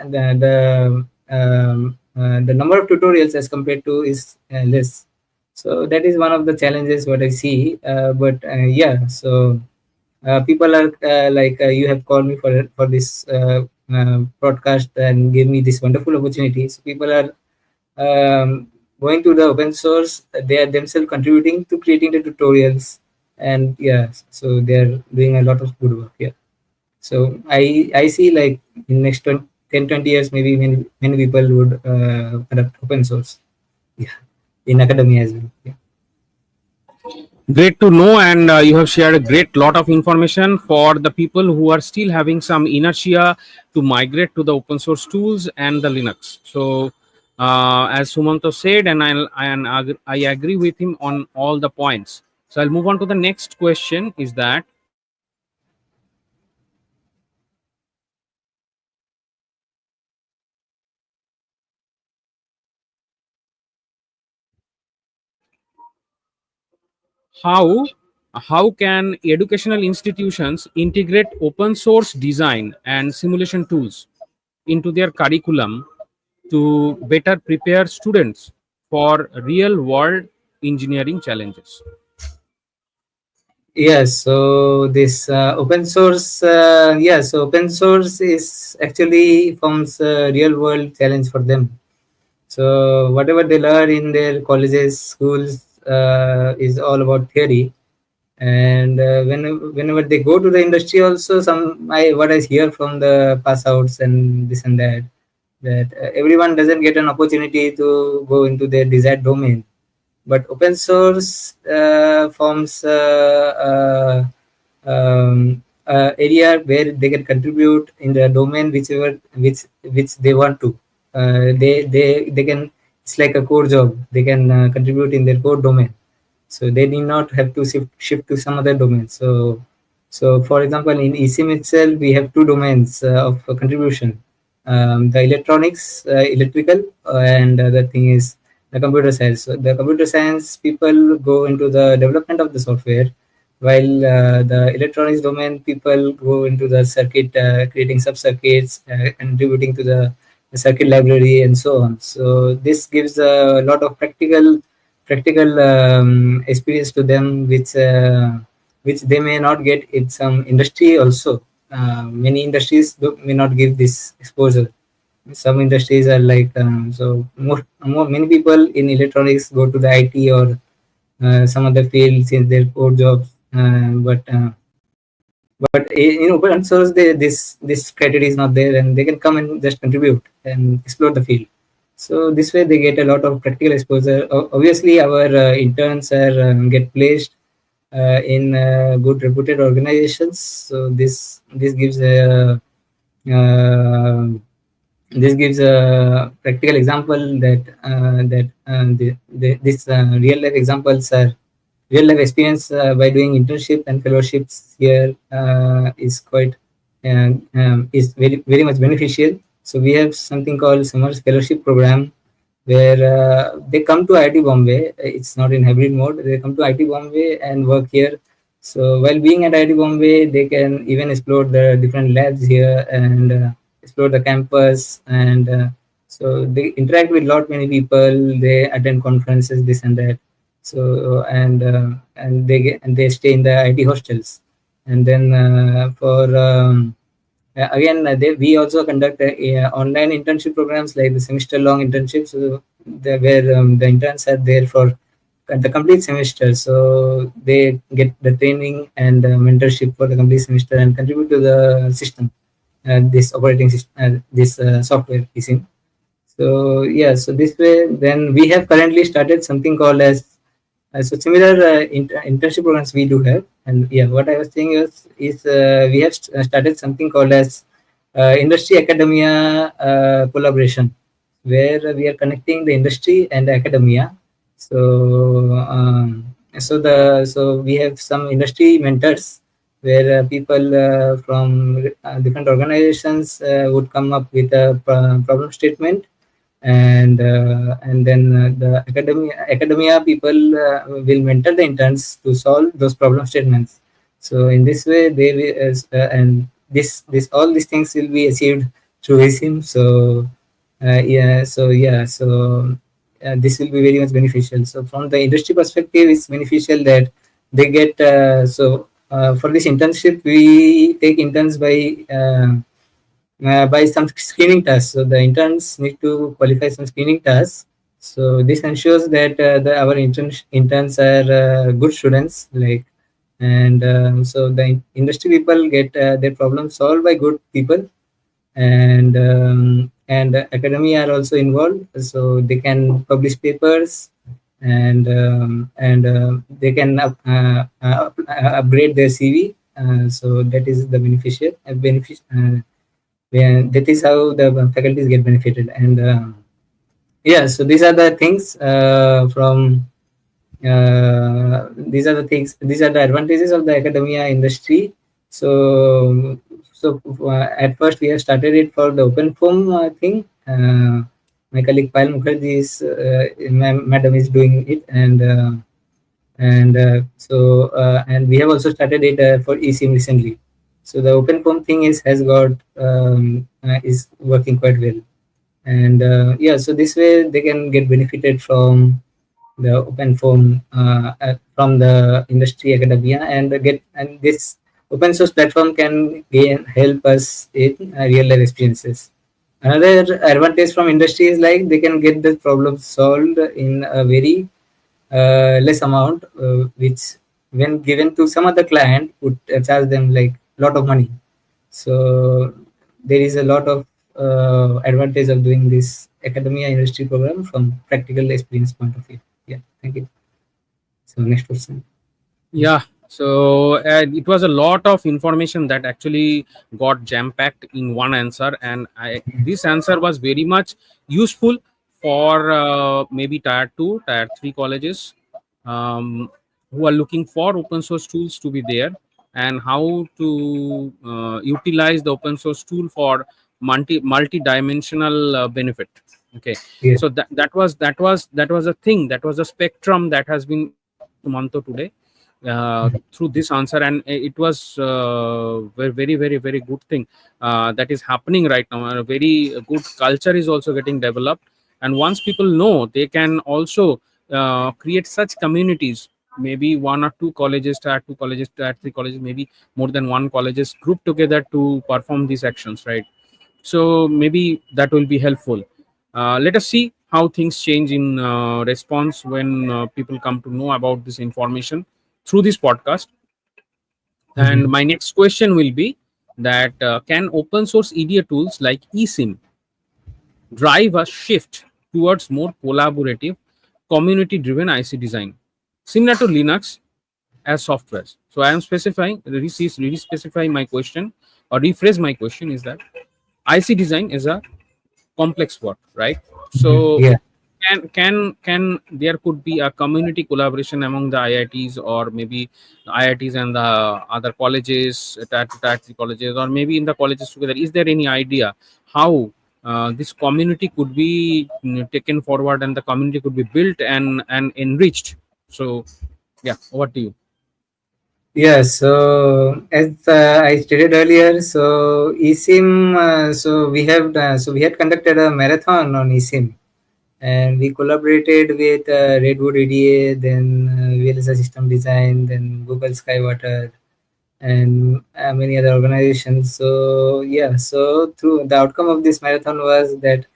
Speaker 2: the number of tutorials as compared to is less. So that is one of the challenges what I see. But yeah, so people are like you have called me for this. broadcast and gave me this wonderful opportunity. So people are going to the open source. They are themselves contributing to creating the tutorials, and yeah, so they are doing a lot of good work. Yeah. So I see like in next 10-20 years, maybe many people would adopt open source. Yeah, in academia as well. Yeah.
Speaker 1: Great to know, and you have shared a great lot of information for the people who are still having some inertia to migrate to the open source tools and the Linux. So, as Sumanto said, I agree with him on all the points. So, I'll move on to the next question. Is that how how can educational institutions integrate open source design and simulation tools into their curriculum to better prepare students for real world engineering challenges?
Speaker 2: Yes, so this open source, so open source is actually forms a real world challenge for them. So whatever they learn in their colleges, schools is all about theory, and whenever they go to the industry, also what I hear from the pass outs and this and that, that everyone doesn't get an opportunity to go into their desired domain, but open source forms area where they can contribute in the domain which they want to. They can, it's like a core job. They can contribute in their core domain, so they need not have to shift to some other domain. So for example, in eSim itself, we have two domains of contribution: the electronics, electrical, and the thing is the computer science. So the computer science people go into the development of the software, while the electronics domain people go into the circuit, creating sub circuits, contributing to the circuit library, and so on. So this gives a lot of practical experience to them, which they may not get in some industry also. Many industries may not give this exposure. Some industries are like many people in electronics go to the IT or some other field since their core jobs. But in open source, this criteria is not there, and they can come and just contribute and explore the field. So this way, they get a lot of practical exposure. Obviously, our interns are get placed in good reputed organizations. So uh, this gives a practical example that this real life examples are real life experience by doing internship and fellowships here is quite is very much beneficial. So we have something called summer fellowship program where they come to IIT Bombay. It's not in hybrid mode. They come to IIT Bombay and work here. So while being at IIT Bombay, they can even explore the different labs here and explore the campus. And so they interact with lot many people. They attend conferences, this and that. So and they stay in the IT hostels. And then we also conduct online internship programs like the semester long internships, where the interns are there for the complete semester. So they get the training and mentorship for the complete semester and contribute to the system, this operating system, this software eSIM. So yeah, so this way, then we have currently started something called as so similar internship programs we do have. And yeah, what I was saying is we have started something called as industry academia collaboration, where we are connecting the industry and the academia. So so we have some industry mentors where people from different organizations would come up with a problem statement, and then the academia people will mentor the interns to solve those problem statements. So in this way, they will, and this all these things will be achieved through eSIM. So this will be very much beneficial. So from the industry perspective, it's beneficial that they get for this internship we take interns by by some screening tasks. So the interns need to qualify some screening tasks. So this ensures that our interns are good students, like, and so the industry people get their problems solved by good people, and academia are also involved, so they can publish papers, and they can upgrade their CV. So that is the beneficial benefit. That is how the faculties get benefited, and yeah. So these are the things from these are the things. These are the advantages of the academia industry. So at first we have started it for the open form thing. My colleague Payal Mukherjee is madam is doing it, and we have also started it for eSIM recently. So the open form thing has got is working quite well, and yeah. So this way they can get benefited from the open form from the industry academia, and this open source platform can help us in real life experiences. Another advantage from industry is like they can get the problem solved in a very less amount, which when given to some other client would charge them like lot of money. So there is a lot of advantage of doing this academia industry program from practical experience point of view. Yeah, thank you. So next question.
Speaker 1: Yeah, so it was a lot of information that actually got jam packed in one answer, and this answer was very much useful for maybe tier 2, tier 3 colleges who are looking for open source tools to be there, and how to utilize the open source tool for multi-dimensional benefit. Okay,
Speaker 2: Yeah.
Speaker 1: so that was a thing, that was a spectrum that has been explained by Sumanto today through this answer, and it was very good thing that is happening right now. A very good culture is also getting developed, and once people know, they can also create such communities. Maybe one or two colleges, tier 2 colleges, tier 3 colleges, maybe more than one colleges group together to perform these actions, right? So maybe that will be helpful. Let us see how things change in response when people come to know about this information through this podcast. And
Speaker 2: Mhm.
Speaker 1: my next question will be that can open source EDA tools like eSIM drive a shift towards more collaborative, community driven IC design, similar to Linux as softwares? So I am specifying, really specifying my question, or rephrase my question is that IC design is a complex work, right?
Speaker 2: Mhm.
Speaker 1: So
Speaker 2: Yeah.
Speaker 1: can there could be a community collaboration among the IITs, or maybe the IITs and the other colleges, tax colleges, or maybe in the colleges together? Is there any idea how this community could be taken forward, and the community could be built and enriched? So yeah, over to you.
Speaker 2: Yeah, so as I stated earlier, so eSIM, so we had conducted a marathon on eSIM, and we collaborated with Redwood EDA, then VLSI System Design, then Google Skywater, and many other organizations. So yeah, so through the outcome of this marathon was that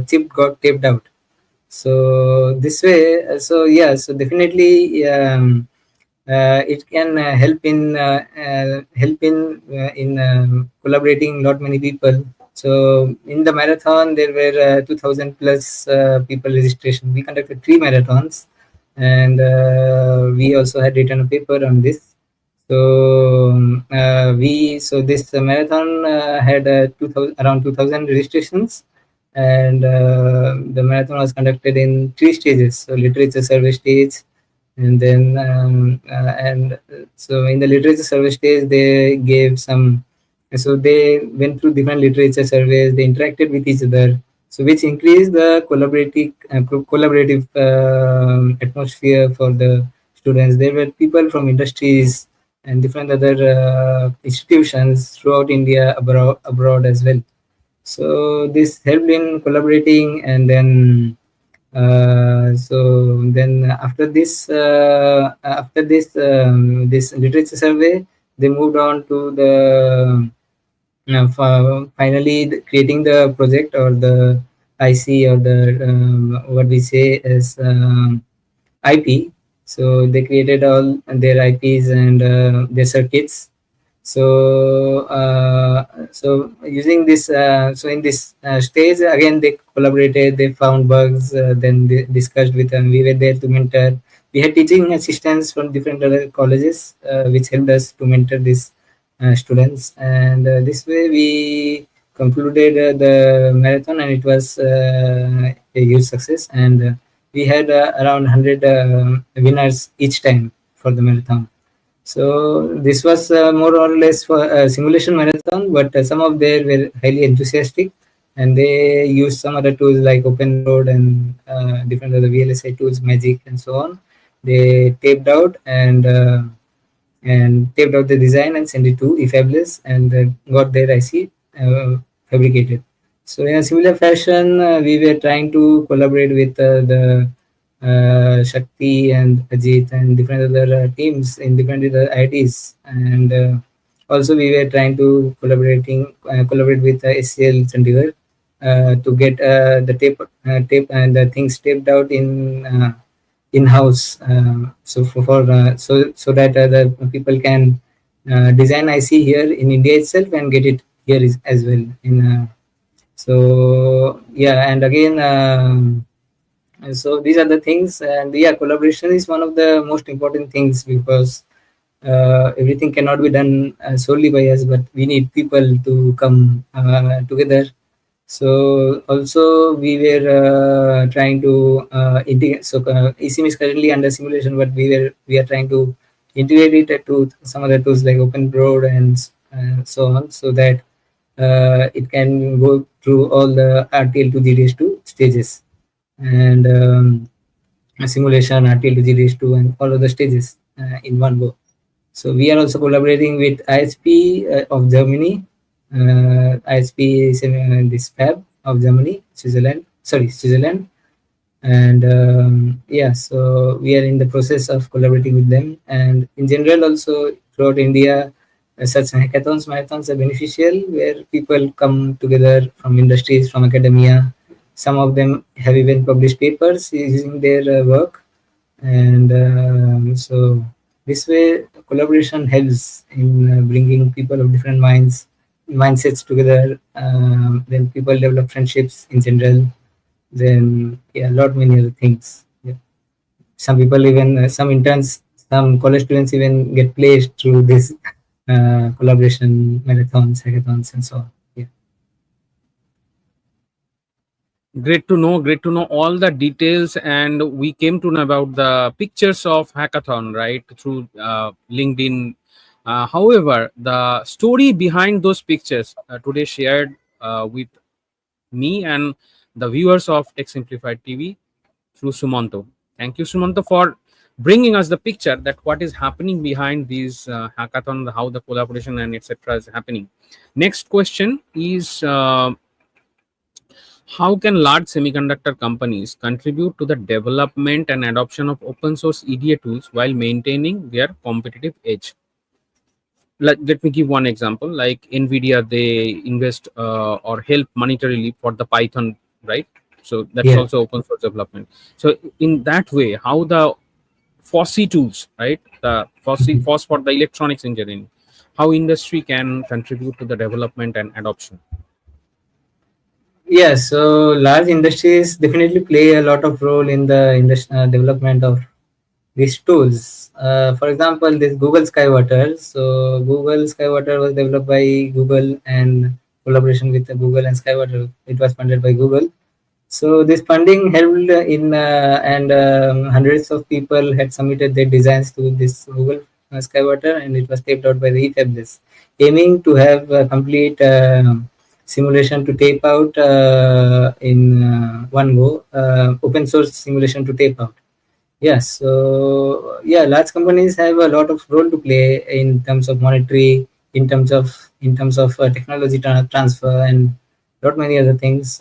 Speaker 2: chip got taped out. So this way, so yeah, so definitely it can help in collaborating lot many people. So in the marathon there were 2000 plus people registration. We conducted 3 marathons, and we also had written a paper on this. So this marathon had 2000, around 2000 registrations, and the marathon was conducted in 3 stages. So literature survey stage, and then so in the literature survey stage they gave some, so they went through different literature surveys, they interacted with each other, so which increased the collaborative atmosphere for the students. There were people from industries and different other institutions throughout India, abroad as well. So this helped in collaborating, and then after this literature survey, they moved on to the finally creating the project or the IC or the what we say as IP. So they created all their IPs and their circuits. So using this, so in this stage again they collaborated, they found bugs, then they discussed with them. We were there to mentor. We had teaching assistants from different other colleges, which helped us to mentor these students, and this way we concluded the marathon, and it was a huge success. And we had around 100 winners each time for the marathon. So this was more or less for a simulation marathon, but some of them were highly enthusiastic, and they used some other tools like Open Road and different other VLSI tools, Magic, and so on. They taped out and taped out the design and sent it to eFabless, and got their IC fabricated. So in a similar fashion, we were trying to collaborate with the Shakti and Ajit and different other teams in different other IITs, and also we were trying to collaborate with SCL Chandigarh to get the tape and the things taped out in house. So that the people can design IC here in India itself and get it here as well. So yeah, and again. And so these are the things, and yeah, collaboration is one of the most important things, because everything cannot be done solely by us, but we need people to come together. So also we were trying to integrate. So eSim is currently under simulation, but we are trying to integrate it to some other tools like Open Broad and so on, so that it can go through all the RTL to GDS2 stages, and simulation, RTL to GDS2, and all of the stages in one go. So we are also collaborating with ISP of Germany, ISP is in this fab of Germany, Switzerland, and yeah, so we are in the process of collaborating with them. And in general, also throughout India, such hackathons, marathons are beneficial, where people come together from industries, from academia. Some of them have even published papers using their work, and so this way collaboration helps in bringing people of different mindsets together. Then people develop friendships in general. Then yeah, a lot many other things. Yeah. Some people even some interns, some college students even get placed through this collaboration marathons, hackathons, and so on. Yeah.
Speaker 1: Great to know all the details, and we came to know about the pictures of hackathon, right, through LinkedIn. However, the story behind those pictures today shared with me and the viewers of Tech Simplified TV through Sumanto. Thank you, Sumanto, for bringing us the picture that what is happening behind these hackathon, how the collaboration and etc. is happening. Next question is. How can large semiconductor companies contribute to the development and adoption of open source EDA tools while maintaining their competitive edge? Let me give one example. Like NVIDIA, they invest or help monetarily for the Python, right? So that's
Speaker 2: Yeah.
Speaker 1: also open source development. So in that way, how the FOSS tools, right? The
Speaker 2: Mhm.
Speaker 1: FOSS for the electronics engineering, how industry can contribute to the development and adoption.
Speaker 2: Yeah, so large industries definitely play a lot of role in the development of these tools. For example, this Google Skywater. So Google Skywater was developed by Google and collaboration with Google and Skywater. It was funded by Google. So this funding helped in and hundreds of people had submitted their designs to this Google Skywater, and it was taped out by the eFabless, aiming to have a complete simulation to tape out in one go, open source simulation to tape out. Yes, so yeah, large companies have a lot of role to play in terms of monetary, in terms of technology transfer, and lot many other things.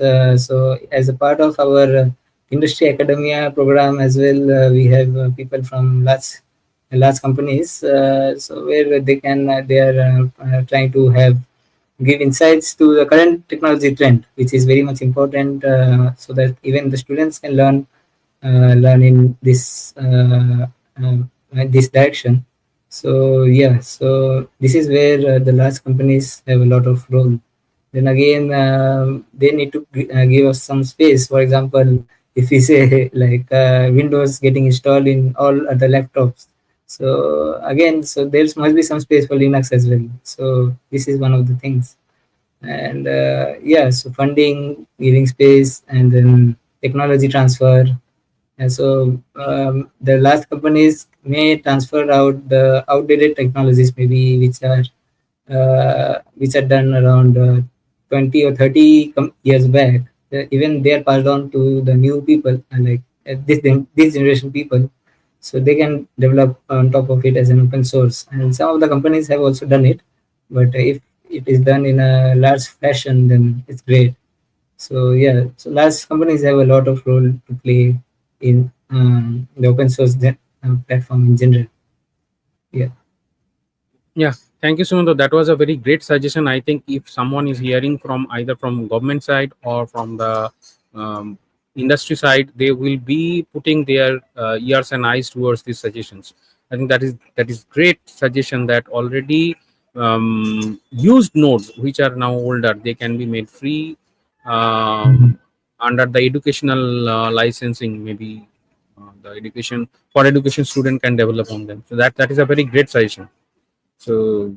Speaker 2: So as a part of our industry academia program as well, we have people from large companies. So where they are trying to have give insights to the current technology trend, which is very much important, so that even the students can learn in this direction. So yeah, so this is where the large companies have a lot of role. Then again, they need to give us some space. For example, if we say like Windows getting installed in all other laptops, so again, so there must be some space for Linux as well. So this is one of the things. And yeah, so funding, giving space, and then technology transfer. And so the large companies may transfer out the outdated technologies, maybe which are done around 20 or 30 years back. Even they are passed on to the new people, like this generation people, so they can develop on top of it as an open source. And some of the companies have also done it, but if it is done in a large fashion, then it's great. So yeah, so large companies have a lot of role to play in the open source platform in general. Yeah.
Speaker 1: Yeah, thank you, Sumanto. That was a very great suggestion. I think if someone is hearing from either from government side or from the um, industry side, they will be putting their ears and eyes towards these suggestions. I think that is great suggestion that already used nodes which are now older, they can be made free
Speaker 2: Mhm.
Speaker 1: under the educational licensing. Maybe the education for education student can develop on them. So that is a very great suggestion. So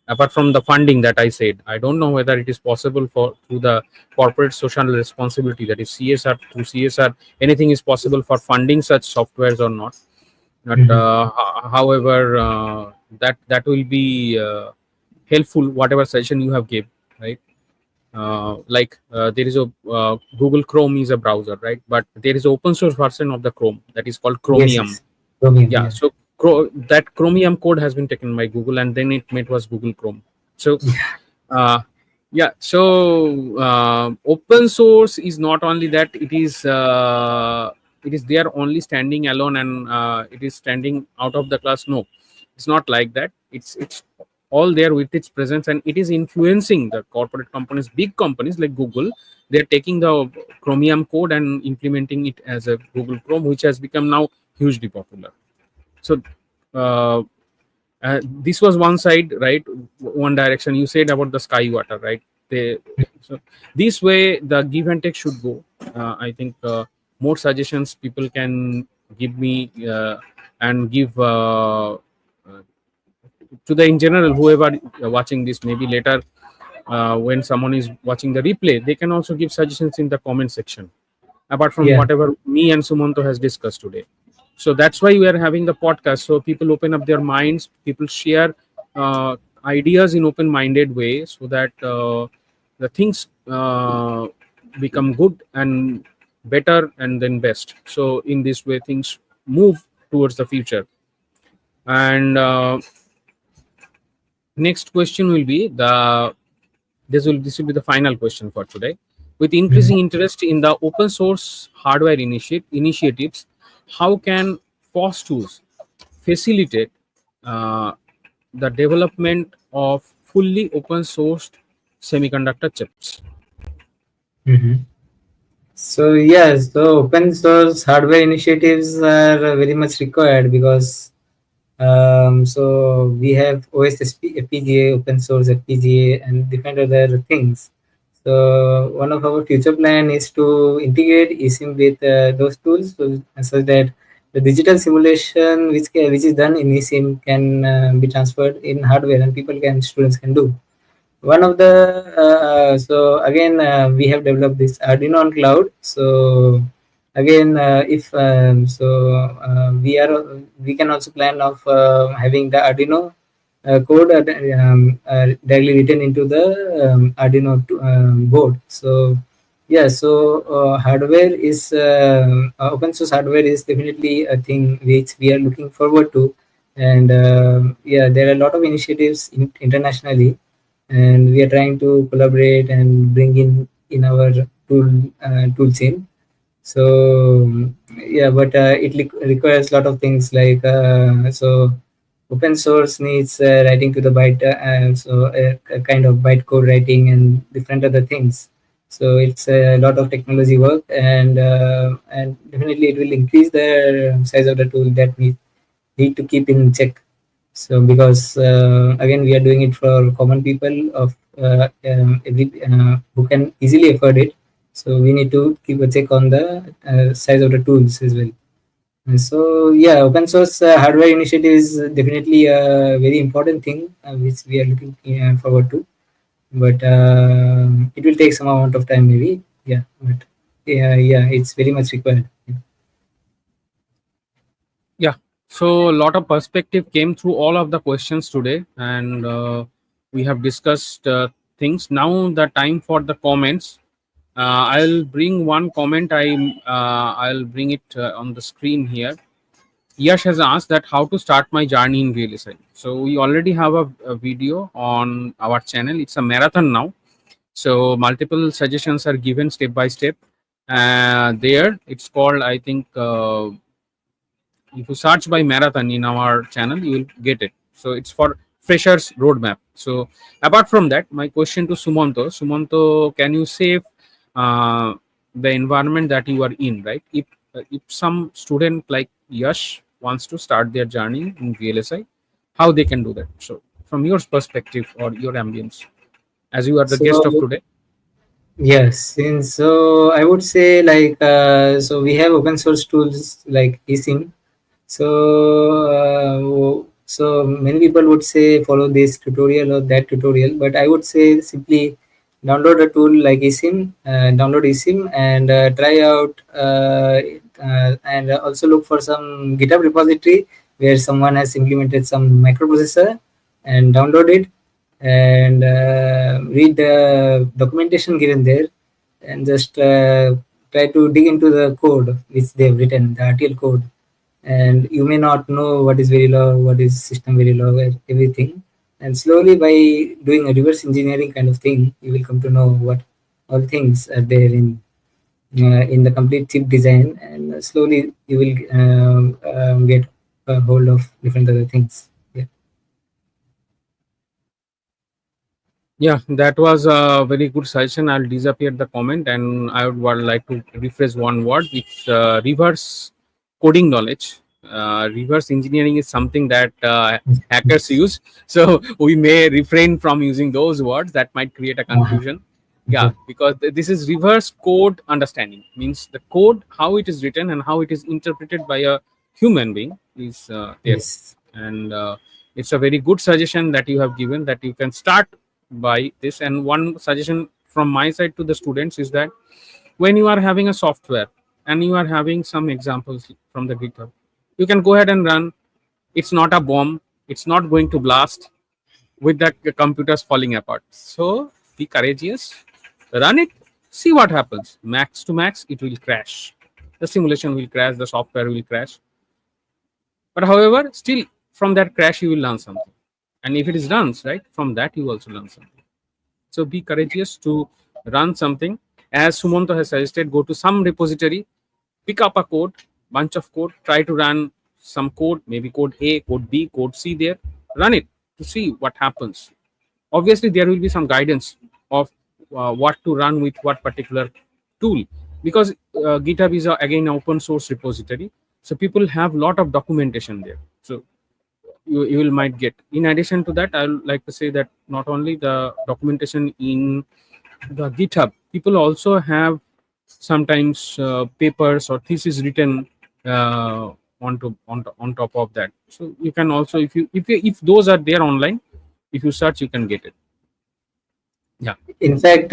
Speaker 1: apart from the funding that I said, I don't know whether it is possible for through the corporate social responsibility, that is CSR, through CSR anything is possible for funding such softwares or not. But
Speaker 2: Mhm.
Speaker 1: however, that will be helpful. Whatever suggestion you have gave, right? There is a Google Chrome is a browser, right? But there is open source version of the Chrome that is called
Speaker 2: Yes,
Speaker 1: Chromium.
Speaker 2: yes. Chromium,
Speaker 1: Yeah,
Speaker 2: yeah.
Speaker 1: so that Chromium code has been taken by Google, and then it made was Google Chrome. So uh, yeah, so open source is not only that it is there only standing alone, and it is standing out of the class. No, it's not like that. It's all there with its presence, and it is influencing the corporate companies, big companies like Google. They're taking the Chromium code and implementing it as a Google Chrome, which has become now hugely popular. So uh, this was one side, right? One direction. You said about the sky water, right? They, so this way the give and take should go. I think more suggestions people can give me and give to the in general whoever watching this, maybe later when someone is watching the replay, they can also give suggestions in the comment section apart from
Speaker 2: Yeah.
Speaker 1: whatever me and Sumanto has discussed today. So that's why we are having the podcast. So people open up their minds, people share ideas in open-minded way, so that the things become good and better and then best. So in this way, things move towards the future. And next question will be the this will be the final question for today. With
Speaker 2: Mhm.
Speaker 1: increasing interest in the open source hardware initiatives, how can FOSS tools facilitate uh, the development of fully open sourced semiconductor chips?
Speaker 2: Mhm. So yeah, so open source hardware initiatives are very much required because so we have OSSP, FPGA, open source FPGA, and different other things. So one of our future plan is to integrate eSIM with those tools, so that the digital simulation which is done in eSIM can be transferred in hardware, and students can do. One of the so again we have developed this Arduino on cloud. So again, if we can also plan of having the Arduino code directly written into the Arduino board. So yeah, so hardware is open source hardware is definitely a thing which we are looking forward to. And yeah, there are a lot of initiatives internationally, and we are trying to collaborate and bring in our tool chain. So yeah, but it requires a lot of things like so open source needs writing to the byte, so a kind of bytecode writing and different other things. So it's a lot of technology work, and definitely it will increase the size of the tool that need to keep in check. So because again we are doing it for common people of who can easily afford it. So we need to keep a check on the size of the tools as well. And so yeah, open source hardware initiative is definitely a very important thing which we are looking forward to. But it will take some amount of time maybe. Yeah, but yeah, it's very much required. Yeah.
Speaker 1: Yeah. So a lot of perspective came through all of the questions today, and we have discussed things. Now the time for the comments. I'll bring one comment. I'll bring it on the screen here. Yash has asked that how to start my journey in VLSI. So we already have a video on our channel. It's a marathon now. So multiple suggestions are given step by step. There, it's called, I think, if you search by marathon in our channel, you will get it. So it's for freshers roadmap. So apart from that, my question to Sumanto, can you save the environment that you are in, right? If some student like Yash wants to start their journey in VLSI, how they can do that? So from your perspective or your ambience, as you are the guest of
Speaker 2: So
Speaker 1: today.
Speaker 2: yes, since so I would say like so we have open source tools like eSim. So many people would say follow this tutorial or that tutorial, but I would say simply download a tool like eSim, download eSim and try out and also look for some GitHub repository where someone has implemented some microprocessor and download it and read the documentation given there and just try to dig into the code which they've written, the RTL code. And you may not know what is Verilog, what is system Verilog, and everything. And slowly by doing a reverse engineering kind of thing, you will come to know what all things are there in the complete chip design, and slowly you will get a hold of different other things. Yeah.
Speaker 1: Yeah, that was a very good suggestion. I'll disappear the comment, and I would like to rephrase one word. It's reverse coding knowledge. Reverse engineering is something that hackers use. So we may refrain from using those words that might create a
Speaker 2: Uh-huh.
Speaker 1: confusion. Yeah, because this is reverse code understanding, means the code, how it is written and how it is interpreted by a human being is there.
Speaker 2: Yes.
Speaker 1: And it's a very good suggestion that you have given, that you can start by this. And one suggestion from my side to the students is that when you are having a software and you are having some examples from the GitHub, you can go ahead and run. It's not a bomb, it's not going to blast with the computers falling apart. So be courageous, run it, see what happens. Max to max, it will crash, the simulation will crash, the software will crash, but however, still from that crash you will learn something. And if it is runs right, from that you also learn something. So be courageous to run something. As Sumanto has suggested, go to some repository, pick up a code, bunch of code, try to run some code, maybe code A, code B, code C there, run it to see what happens. Obviously, there will be some guidance of what to run with what particular tool, because GitHub is again an open source repository. So people have lot of documentation there. So you will might get. In addition to that, I would like to say that not only the documentation in the GitHub, people also have sometimes papers or thesis written on top of that. So you can also, if those are there online, if you search, you can get it. Yeah.
Speaker 2: In fact,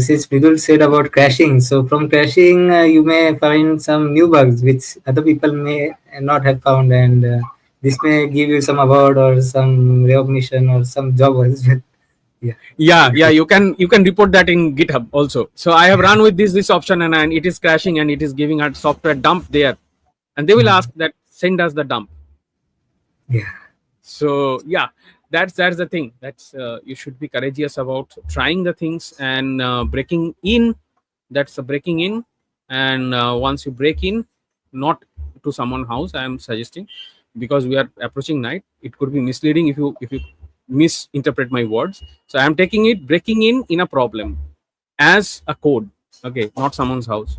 Speaker 2: since Vidul said about crashing, so from crashing, you may find some new bugs which other people may not have found, and this may give you some award or some recognition or some job as well. Yeah.
Speaker 1: Yeah, you can report that in GitHub also. So I have run with this option, and it is crashing and it is giving a software dump there, and they will ask that send us the dump.
Speaker 2: Yeah.
Speaker 1: So yeah, that's the thing. That's you should be courageous about trying the things and breaking in. That's the breaking in. And once you break in, not to someone's house, I am suggesting, because we are approaching night, it could be misleading if you misinterpret my words. So I'm taking it breaking in a problem as a code. Okay, not someone's house.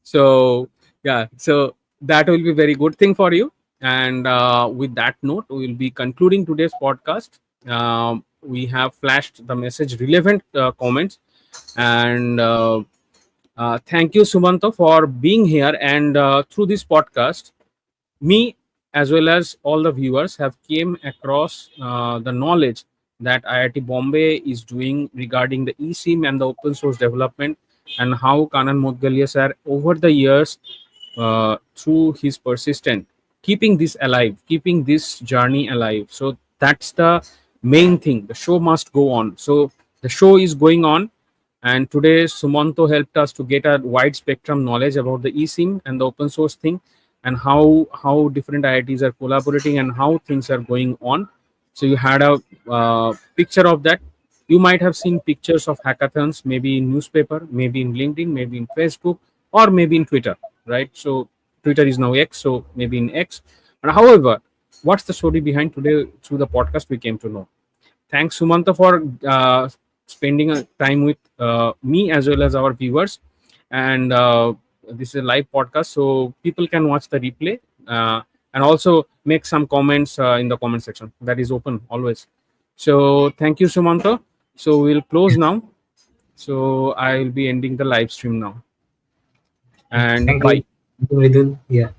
Speaker 1: So yeah, so that will be very good thing for you. And with that note, we will be concluding today's podcast. We have flashed the message relevant comments, and thank you, Sumanto, for being here. And through this podcast, me as well as all the viewers have came across the knowledge that IIT Bombay is doing regarding the eSIM and the open source development, and how Kannan Moudgalya sir over the years, through his persistent, keeping this alive, keeping this journey alive. So that's the main thing. The show must go on. So the show is going on, and today Sumanto helped us to get a wide spectrum knowledge about the eSIM and the open source thing, and how different IITs are collaborating and how things are going on. So you had a picture of that. You might have seen pictures of hackathons, maybe in newspaper, maybe in LinkedIn, maybe in Facebook, or maybe in Twitter, right? So Twitter is now X, so maybe in X. And however, what's the story behind today? Through the podcast, we came to know. Thanks, Sumanta, for spending time with me as well as our viewers. And this is a live podcast, so people can watch the replay, and also make some comments in the comment section. That is open always. So thank you, Sumanta. So we'll close now. So I will be ending the live stream now. And
Speaker 2: Thank
Speaker 1: bye.
Speaker 2: you, Vidul. Yeah.